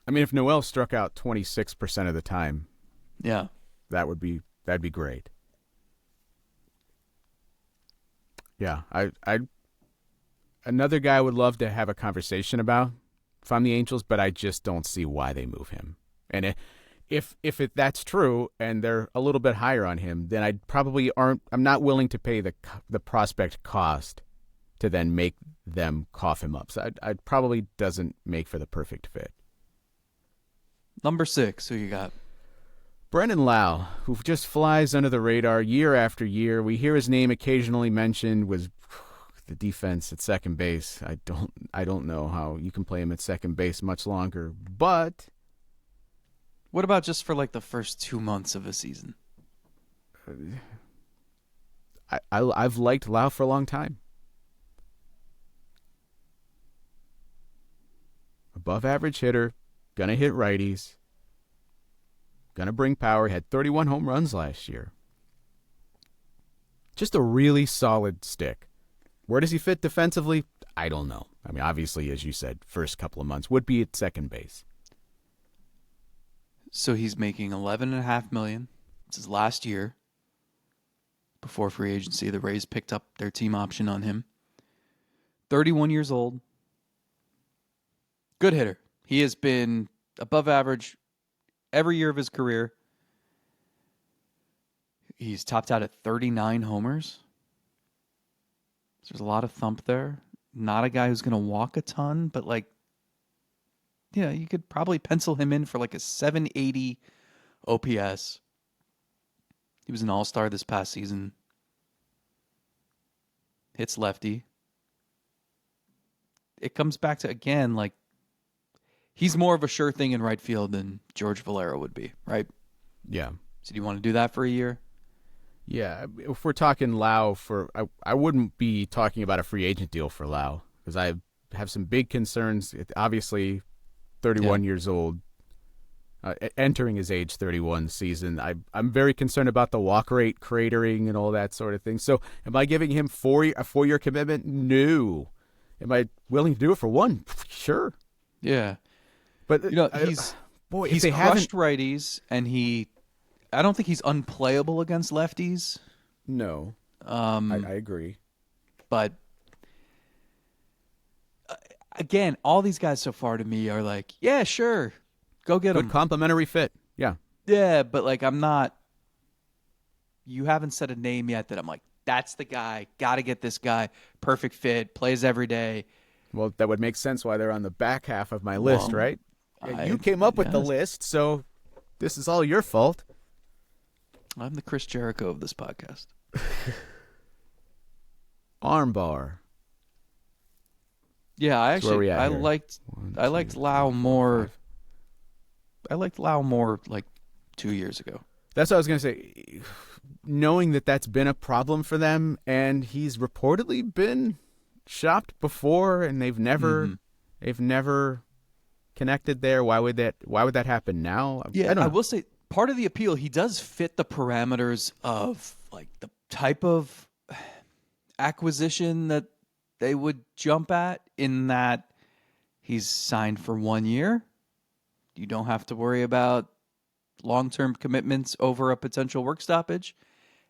I mean, if Noel struck out 26% of the time, yeah, that'd be great. Yeah, I another guy I would love to have a conversation about if I'm the Angels, but I just don't see why they move him. And if that's true and they're a little bit higher on him, then I'm not willing to pay the prospect cost to then make them cough him up. So I probably doesn't make for the perfect fit. Number 6, who you got? Brendan Lau, who just flies under the radar year after year. We hear his name occasionally mentioned with the defense at second base. I don't know how you can play him at second base much longer. But what about just for like the first 2 months of a season? I've liked Lau for a long time. Above average hitter. Gonna hit righties. Gonna bring power. He had 31 home runs last year. Just a really solid stick. Where does he fit defensively? I don't know. I mean, obviously, as you said, first couple of months would be at second base. So he's making $11.5 million. It's his last year before free agency. The Rays picked up their team option on him. 31 years old. Good hitter. He has been above average every year of his career. He's topped out at 39 homers. So there's a lot of thump there. Not a guy who's going to walk a ton, but you could probably pencil him in for like a 780 OPS. He was an all-star this past season. Hits lefty. It comes back to, again, like, he's more of a sure thing in right field than George Valera would be, right? Yeah. So do you want to do that for a year? Yeah. If we're talking Lau, I wouldn't be talking about a free agent deal for Lau because I have some big concerns. Obviously, 31 years old, entering his age 31 season. I'm very concerned about the walk rate cratering and all that sort of thing. So am I giving him a 4-year commitment? No. Am I willing to do it for one? Sure. Yeah. But he's crushed righties, and I don't think he's unplayable against lefties. No. I agree. But again, all these guys so far to me are like, yeah, sure. Go get him. Good complementary fit. Yeah. Yeah, but like you haven't said a name yet that I'm like, that's the guy. Got to get this guy. Perfect fit. Plays every day. Well, that would make sense why they're on the back half of my list, right? You came up with the list, so this is all your fault. I'm the Chris Jericho of this podcast. Armbar. Yeah, I liked Lau more. 5. I liked Lau more like 2 years ago. That's what I was going to say. Knowing that that's been a problem for them, and he's reportedly been shopped before, and they've never connected there. Why would that happen now? Yeah, I will say part of the appeal, he does fit the parameters of like the type of acquisition that they would jump at, in that he's signed for 1 year. You don't have to worry about long-term commitments over a potential work stoppage.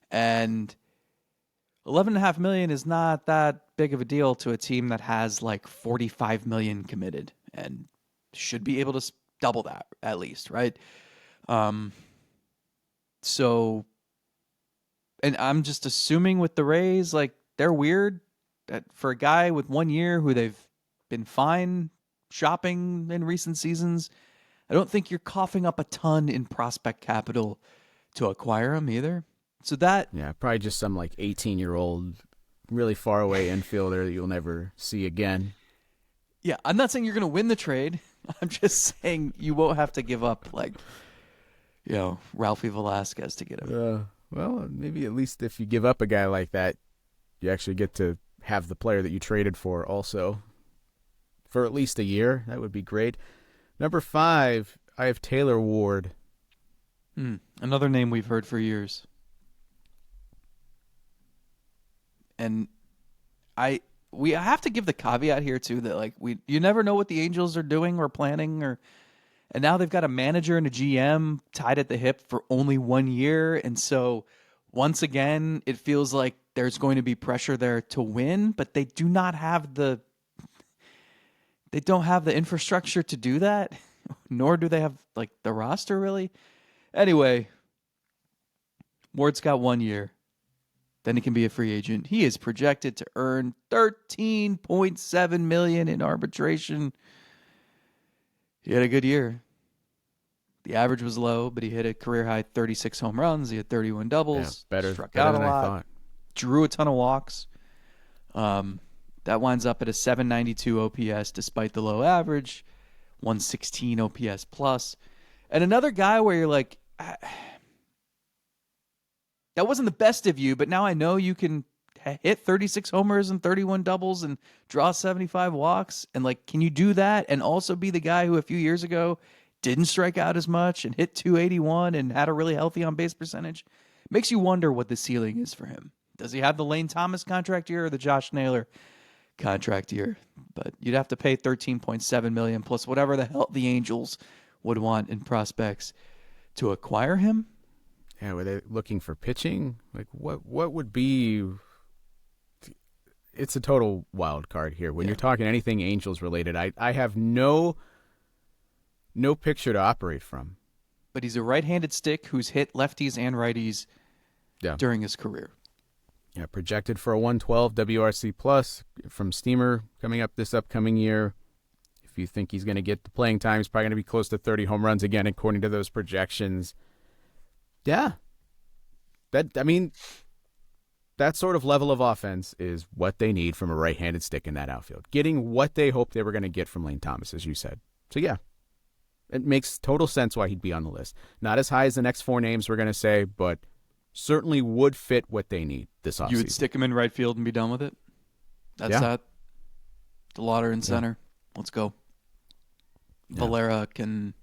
And $11.5 million is not that big of a deal to a team that has like $45 million committed and should be able to double that at least, right? So, and I'm just assuming with the Rays, like, they're weird that for a guy with 1 year who they've been fine shopping in recent seasons, I don't think you're coughing up a ton in prospect capital to acquire him either. So that... Yeah, probably just some like 18-year-old, really far away infielder that you'll never see again. Yeah, I'm not saying you're going to win the trade. I'm just saying you won't have to give up, like, Ralphie Velasquez to get him. Well, maybe at least if you give up a guy like that, you actually get to have the player that you traded for also for at least a year. That would be great. Number 5, I have Taylor Ward. Another name we've heard for years. And we have to give the caveat here too that like you never know what the Angels are doing or planning, and now they've got a manager and a GM tied at the hip for only 1 year, and so once again it feels like there's going to be pressure there to win, but they don't have the infrastructure to do that, nor do they have like the roster really. Anyway, Ward's got 1 year. Then he can be a free agent. He is projected to earn $13.7 million in arbitration. He had a good year. The average was low, but he hit a career-high 36 home runs. He had 31 doubles. Yeah, struck better out than a lot. I thought. Drew a ton of walks. That winds up at a 792 OPS despite the low average. 116 OPS plus. And another guy where you're like... that wasn't the best of you, but now I know you can hit 36 homers and 31 doubles and draw 75 walks. And like, can you do that and also be the guy who a few years ago didn't strike out as much and hit 281 and had a really healthy on-base percentage? Makes you wonder what the ceiling is for him. Does he have the Lane Thomas contract year or the Josh Naylor contract year? But you'd have to pay $13.7 million plus whatever the hell the Angels would want in prospects to acquire him. Yeah, were they looking for pitching? Like, what would be... It's a total wild card here. When you're talking anything Angels related, I have no picture to operate from. But he's a right-handed stick who's hit lefties and righties during his career. Yeah, projected for a 112 WRC plus from Steamer coming up this upcoming year. If you think he's going to get the playing time, he's probably going to be close to 30 home runs again, according to those projections. Yeah. That sort of level of offense is what they need from a right-handed stick in that outfield. Getting what they hoped they were going to get from Lane Thomas, as you said. So, yeah, it makes total sense why he'd be on the list. Not as high as the next 4 names we're going to say, but certainly would fit what they need this offseason. You would stick him in right field and be done with it? That's that? The Lauder in center. Let's go. Valera can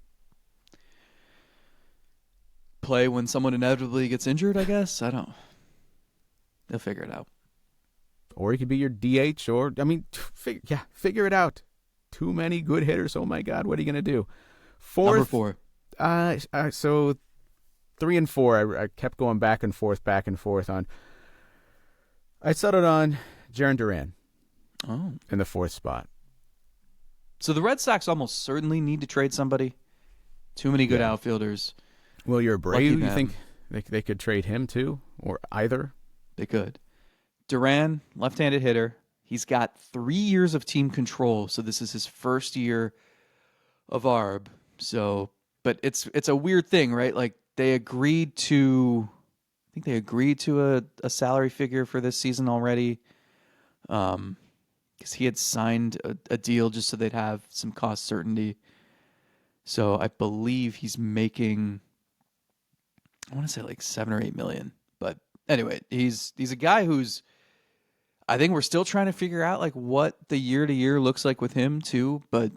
play when someone inevitably gets injured, I guess. I don't. They'll figure it out. Or he could be your DH, or, figure it out. Too many good hitters. Oh, my God. What are you going to do? Number 4. So 3 and 4, I kept going back and forth on. I settled on Jarren Duran in the 4th spot. So the Red Sox almost certainly need to trade somebody. Too many good outfielders. Well, you're Abreu. You think they could trade him too, or either? They could. Duran, left-handed hitter. He's got 3 years of team control, so this is his first year of ARB. So, but it's a weird thing, right? Like they agreed to, I think they agreed to a salary figure for this season already, because he had signed a deal just so they'd have some cost certainty. So I believe he's making, I want to say like 7 or 8 million. But anyway, he's a guy who's, I think we're still trying to figure out like what the year to year looks like with him too. But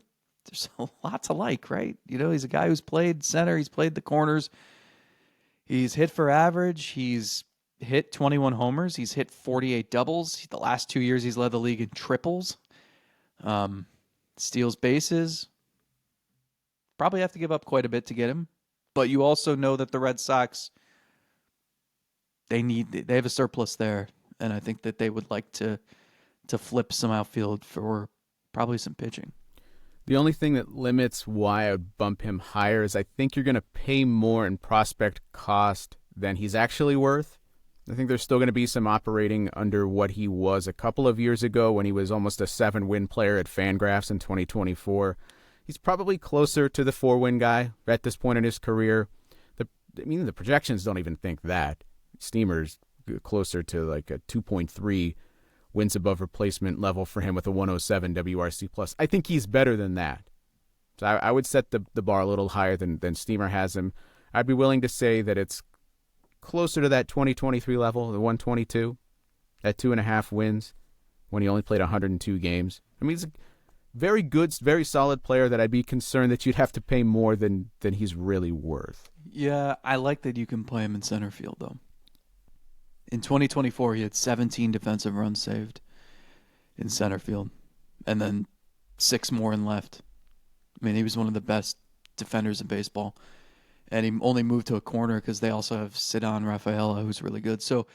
there's a lot to like, right? You know, he's a guy who's played center, he's played the corners, he's hit for average, he's hit 21 homers, he's hit 48 doubles. The last 2 years he's led the league in triples. Steals bases. Probably have to give up quite a bit to get him. But you also know that the Red Sox, they have a surplus there, and I think that they would like to flip some outfield for probably some pitching. The only thing that limits why I would bump him higher is I think you're going to pay more in prospect cost than he's actually worth. I think there's still going to be some operating under what he was a couple of years ago when he was almost a 7-win player at Fangraphs in 2024. He's probably closer to the 4-win guy at this point in his career. The projections don't even think that. Steamer's closer to like a 2.3 wins above replacement level for him with a 107 WRC+. I think he's better than that. So I would set the bar a little higher than Steamer has him. I'd be willing to say that it's closer to that 2023 level, the 122, at 2.5 wins when he only played 102 games. I mean, he's a very good, very solid player that I'd be concerned that you'd have to pay more than he's really worth. Yeah, I like that you can play him in center field, though. In 2024, he had 17 defensive runs saved in center field, and then 6 more in left. I mean, he was one of the best defenders in baseball, and he only moved to a corner because they also have Ceddanne Rafaela, who's really good. So,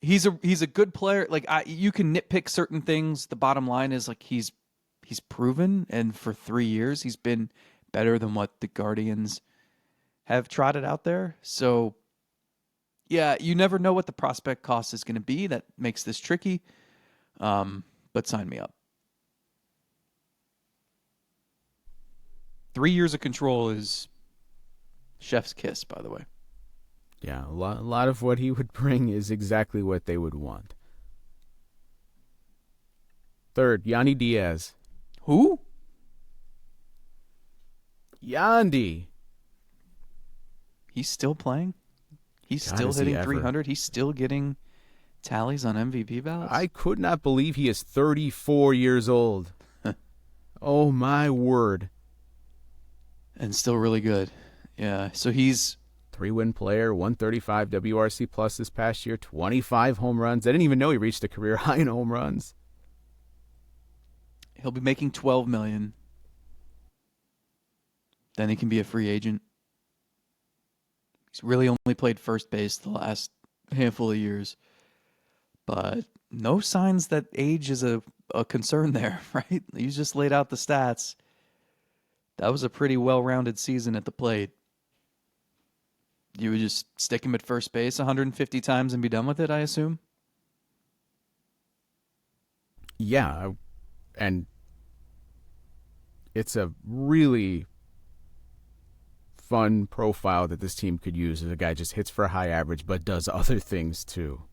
he's a good player. Like you can nitpick certain things. The bottom line is like he's proven, and for 3 years he's been better than what the Guardians have trotted out there. So, yeah, you never know what the prospect cost is going to be. That makes this tricky. But sign me up. 3 years of control is chef's kiss, by the way. Yeah, a lot of what he would bring is exactly what they would want. 3rd, Yandy Diaz. Who? Yandy. He's still playing? He's still hitting 300? He's still getting tallies on MVP ballots? I could not believe he is 34 years old. Oh, my word. And still really good. Yeah, so he's 3-win player, 135 WRC+ this past year, 25 home runs. I didn't even know he reached a career high in home runs. He'll be making $12 million. Then he can be a free agent. He's really only played first base the last handful of years. But no signs that age is a concern there, right? You just laid out the stats. That was a pretty well-rounded season at the plate. You would just stick him at first base 150 times and be done with it, I assume? Yeah, and it's a really fun profile that this team could use is a guy just hits for a high average but does other things too.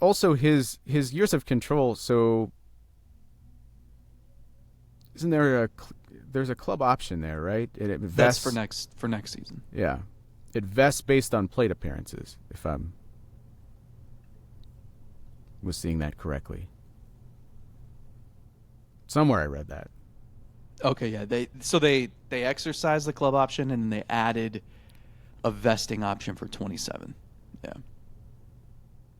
Also, his years of control. So, isn't there there's a club option there, right? It vests, That's for next season. Yeah, it vests based on plate appearances. If I was seeing that correctly, somewhere I read that. Okay, yeah. They exercised the club option and they added a vesting option for 27. Yeah.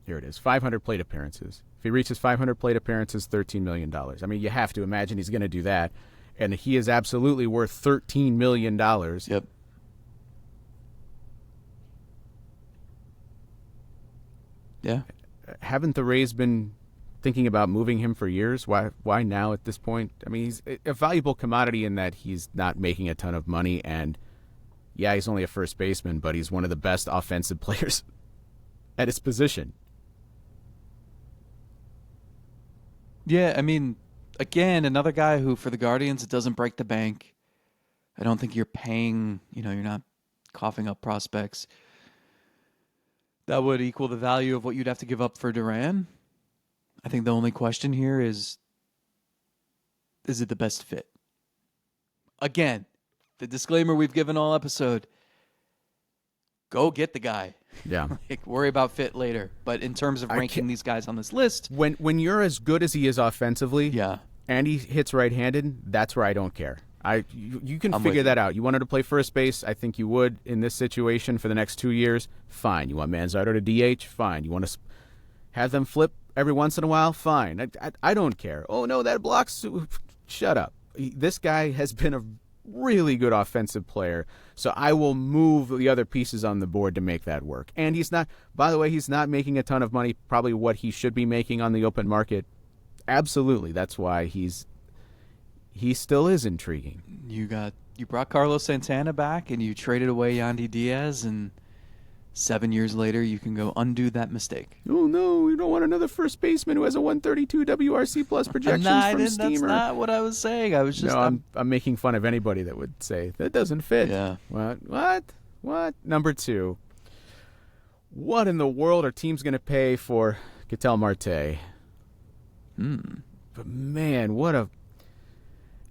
Here it is, 500 plate appearances. If he reaches 500 plate appearances, $13 million. I mean, you have to imagine he's going to do that. And he is absolutely worth $13 million. Yep. Yeah. Haven't the Rays been thinking about moving him for years? Why now at this point? I mean, he's a valuable commodity in that he's not making a ton of money. And, yeah, he's only a first baseman, but he's one of the best offensive players at his position. Yeah, I mean, again, another guy who, for the Guardians, it doesn't break the bank. I don't think you're paying, you're not coughing up prospects that would equal the value of what you'd have to give up for Duran. I think the only question here is it the best fit? Again, the disclaimer we've given all episode, go get the guy. Yeah. Worry about fit later. But in terms of ranking these guys on this list, when you're as good as he is offensively, yeah, and he hits right-handed, that's where I don't care. You can figure that out. You wanted to play first base, I think you would in this situation for the next 2 years. Fine. You want Manzardo to DH? Fine. You want to have them flip every once in a while? Fine. I don't care. Oh, no, that blocks. Shut up. This guy has been a really good offensive player, so I will move the other pieces on the board to make that work. And he's not, by the way, he's not making a ton of money, probably what he should be making on the open market. Absolutely. That's why he still is intriguing. You brought Carlos Santana back and you traded away Yandy Diaz, and 7 years later you can go undo that mistake. Oh no, you don't want another first baseman who has a 132 WRC plus projections from Steamer. That's not what I was saying. I was just I'm making fun of anybody that would say that doesn't fit. Yeah. What? Number 2. What in the world are teams going to pay for Ketel Marte? But man,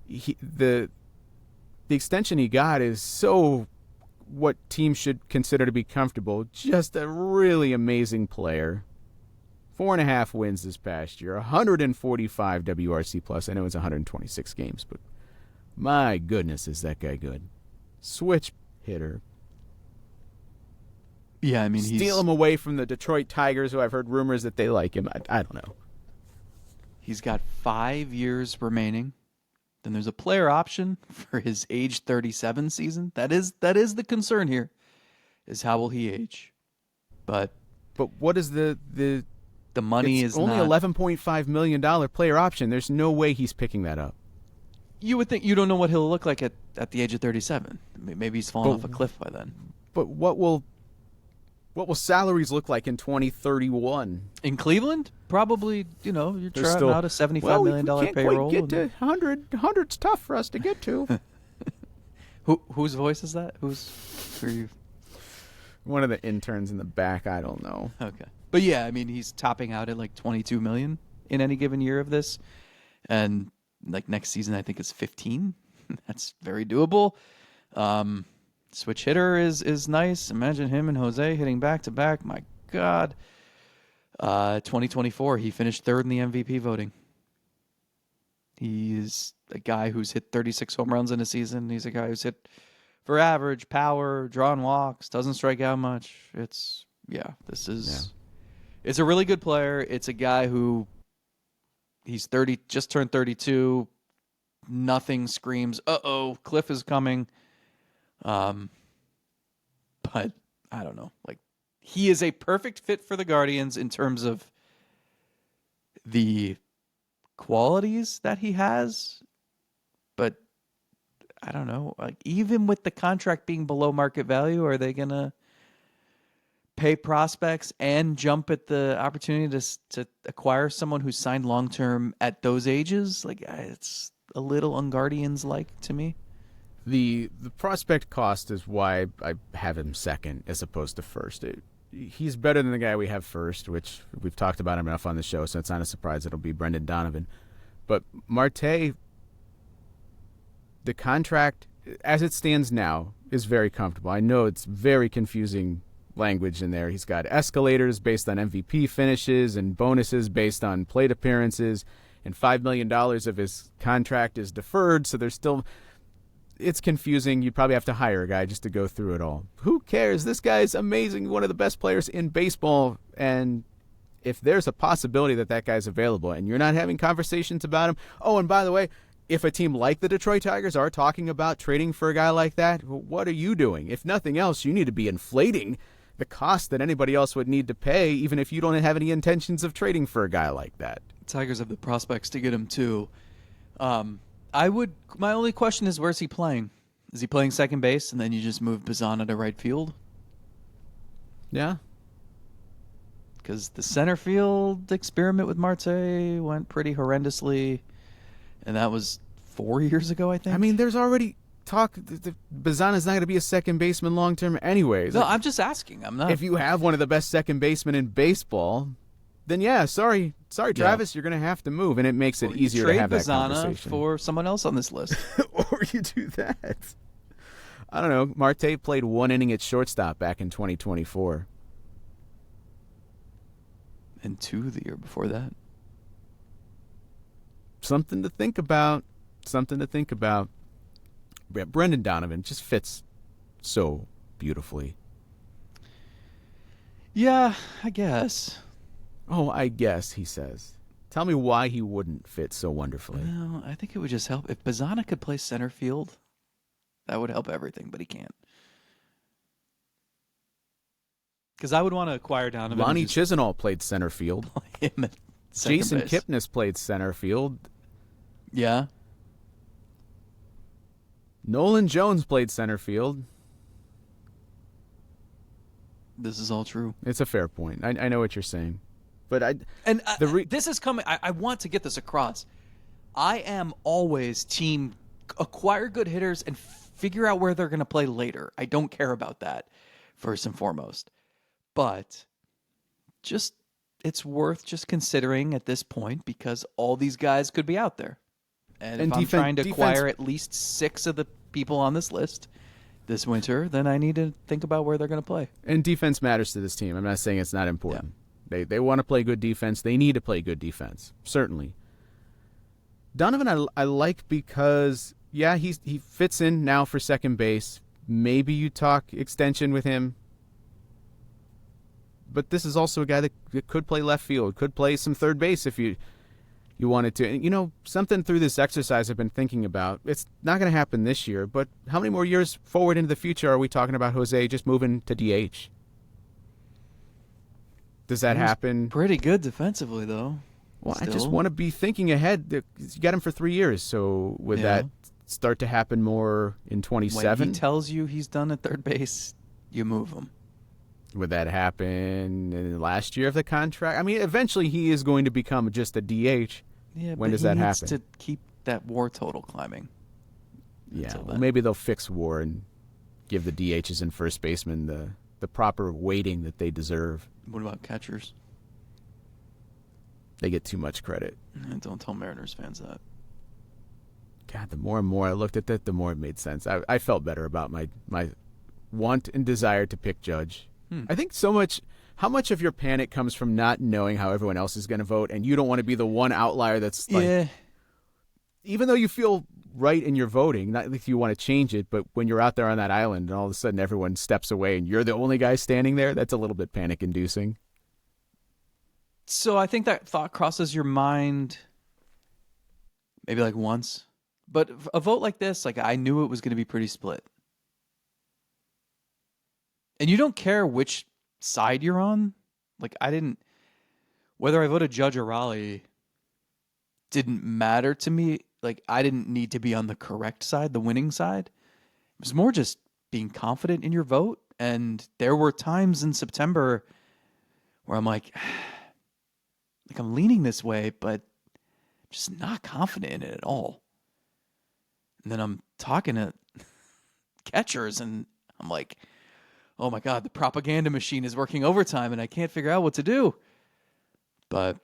the extension he got is so what teams should consider to be comfortable. Just a really amazing player. 4.5 wins this past year, 145 WRC plus. I know it's 126 games, but my goodness, is that guy good? Switch hitter. Yeah, I mean, steal him away from the Detroit Tigers, who I've heard rumors that they like him. I don't know. He's got 5 years remaining. Then there's a player option for his age 37 season. That is the concern here, is how will he age? But what is the money is only not $11.5 million player option. There's no way he's picking that up. You would think you don't know what he'll look like at the age of 37. Maybe he's fallen off a cliff by then. But what will salaries look like in 2031? In Cleveland? Probably, you're trying out a $75 million payroll. We can't quite get to 100. 100's tough for us to get to. Whose voice is that? Who are you? One of the interns in the back. I don't know. Okay. But yeah, I mean, he's topping out at like $22 million in any given year of this. And like next season, I think it's 15. That's very doable. Switch hitter is nice. Imagine him and Jose hitting back to back. My God. 2024, he finished 3rd in the MVP voting. He's a guy who's hit 36 home runs in a season. He's a guy who's hit for average, power, drawn walks, doesn't strike out much. It's a really good player. It's a guy who he's 30, just turned 32. Nothing screams, uh-oh, cliff is coming. But I don't know. Like, he is a perfect fit for the Guardians in terms of the qualities that he has. But I don't know. Like, even with the contract being below market value, are they going to pay prospects and jump at the opportunity to acquire someone who's signed long-term at those ages? Like, it's a little Unguardians-like to me. The prospect cost is why I have him second as opposed to first. He's better than the guy we have first, which we've talked about him enough on the show, so it's not a surprise it'll be Brendan Donovan. But Marte, the contract, as it stands now, is very comfortable. I know it's very confusing language in there. He's got escalators based on MVP finishes and bonuses based on plate appearances, and $5 million of his contract is deferred, so there's still... It's confusing. You'd probably have to hire a guy just to go through it all. Who cares? This guy's amazing, one of the best players in baseball, and if there's a possibility that guy's available and you're not having conversations about him... Oh, and by the way, if a team like the Detroit Tigers are talking about trading for a guy like that, what are you doing? If nothing else, you need to be inflating the cost that anybody else would need to pay, even if you don't have any intentions of trading for a guy like that. Tigers have the prospects to get him, too. My only question is, where's he playing? Is he playing second base and then you just move Bazana to right field? Yeah. Because the center field experiment with Marte went pretty horrendously, and that was 4 years ago, I think. I mean, there's already talk. Bazana's not going to be a second baseman long term anyways. No, I'm just asking. I'm not. If you have one of the best second basemen in baseball, then yeah, sorry, Travis, you're going to have to move, and it makes it easier to have that conversation. Trade Bazana for someone else on this list. Or you do that. I don't know. Marte played 1 inning at shortstop back in 2024. And 2 the year before that. Something to think about. Yeah, Brendan Donovan just fits so beautifully. Yeah, I guess. Oh, I guess, he says. Tell me why he wouldn't fit so wonderfully. Well, I think it would just help. If Bazana could play center field, that would help everything, but he can't. Because I would want to acquire Donovan. Lonnie Chisenhall played center field. Him at second Jason base. Kipnis played center field. Yeah. Nolan Jones played center field. This is all true. It's a fair point. I know what you're saying. But this is coming. I want to get this across. I am always team acquire good hitters and figure out where they're going to play later. I don't care about that first and foremost. But it's worth just considering at this point because all these guys could be out there. And if I'm trying to acquire at least 6 of the people on this list this winter, then I need to think about where they're going to play. And defense matters to this team. I'm not saying it's not important. Yeah. They want to play good defense. They need to play good defense, certainly. Donovan I like because, yeah, he fits in now for second base. Maybe you talk extension with him. But this is also a guy that could play left field, could play some third base if you wanted to. And, you know, something through this exercise I've been thinking about. It's not going to happen this year, but how many more years forward into the future are we talking about Jose just moving to DH? Does that happen? Pretty good defensively, though. Well, I just want to be thinking ahead. You got him for 3 years, so would that start to happen more in 27? When he tells you he's done at third base, you move him. Would that happen in the last year of the contract? I mean, eventually he is going to become just a DH. Yeah, when but does that happen? He needs to keep that WAR total climbing. Yeah, well, maybe they'll fix WAR and give the DHs and first basemen the proper weighting that they deserve. What about catchers? They get too much credit. Don't tell Mariners fans that. God, the more and more I looked at that, the more it made sense. I felt better about my want and desire to pick Judge. I think how much of your panic comes from not knowing how everyone else is going to vote, and you don't want to be the one outlier that's like, even though you feel right in your voting, not like you want to change it, but when you're out there on that island and all of a sudden everyone steps away and you're the only guy standing there, that's a little bit panic-inducing. So I think that thought crosses your mind maybe like once. But a vote like this, like I knew it was going to be pretty split. And you don't care which side you're on. Like whether I voted Judge or Raleigh didn't matter to me. Like I didn't need to be on the correct side, the winning side. It was more just being confident in your vote. And there were times in September where I'm like I'm leaning this way, but I'm just not confident in it at all. And then I'm talking to catchers, and I'm like, oh my God, the propaganda machine is working overtime, and I can't figure out what to do. But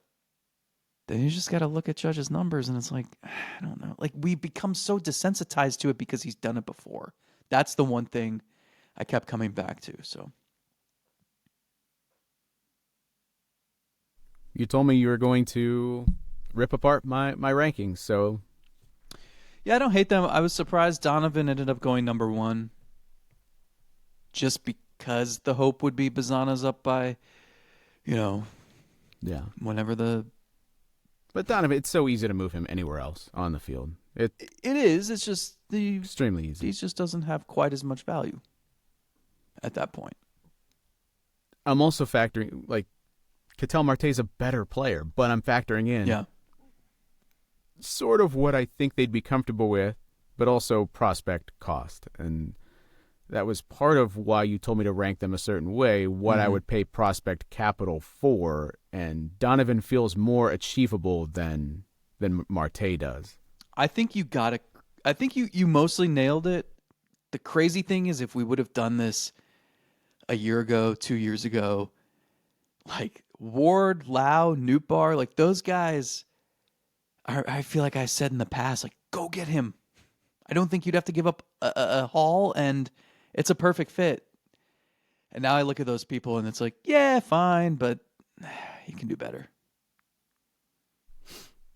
then you just got to look at Judge's numbers, and it's like, I don't know. Like, we become so desensitized to it because he's done it before. That's the one thing I kept coming back to. So You told me you were going to rip apart my rankings, so yeah, I don't hate them. I was surprised Donovan ended up going number 1, just because the hope would be Bazana's up by, yeah. whenever the. But Donovan, it's so easy to move him anywhere else on the field. It is. It's just Extremely easy. he just doesn't have quite as much value at that point. I'm also factoring, like, Ketel Marte's a better player, but I'm factoring in sort of what I think they'd be comfortable with, but also prospect cost. And that was part of why you told me to rank them a certain way, what I would pay prospect capital for, and Donovan feels more achievable than Marte does. I think you mostly nailed it. The crazy thing is, if we would have done this a year ago, 2 years ago, like Ward, Lau, Nootbaar, like those guys I feel like I said in the past, like, go get him. I don't think you'd have to give up a haul, and it's a perfect fit. And now I look at those people, and it's like, yeah, fine, but he can do better.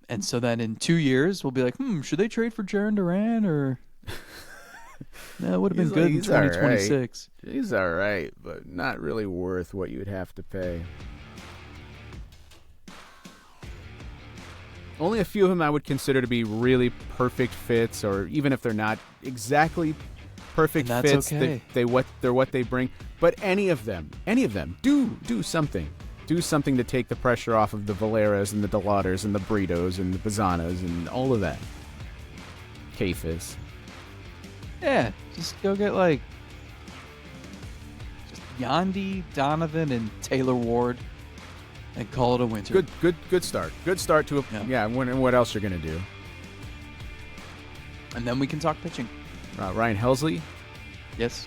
And so then in 2 years, we'll be like, should they trade for Jaron Duran, or... No, it would have been good in 2026. Right. He's all right, but not really worth what you'd have to pay. Only a few of them I would consider to be really perfect fits, or even if they're not exactly perfect fits, okay. they're what they bring. But any of them, do something. Do something to take the pressure off of the Valeras and the Delators and the Britos and the Bazanas and all of that. Kafis. Yeah, just go get like just Yandy, Donovan, and Taylor Ward, and call it a winter. Good start. Good start to a what else you're gonna do? And then we can talk pitching. Ryan Helsley. Yes.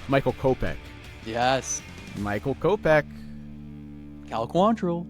Michael Kopech. Yes. Michael Kopech. Cal Quantrill.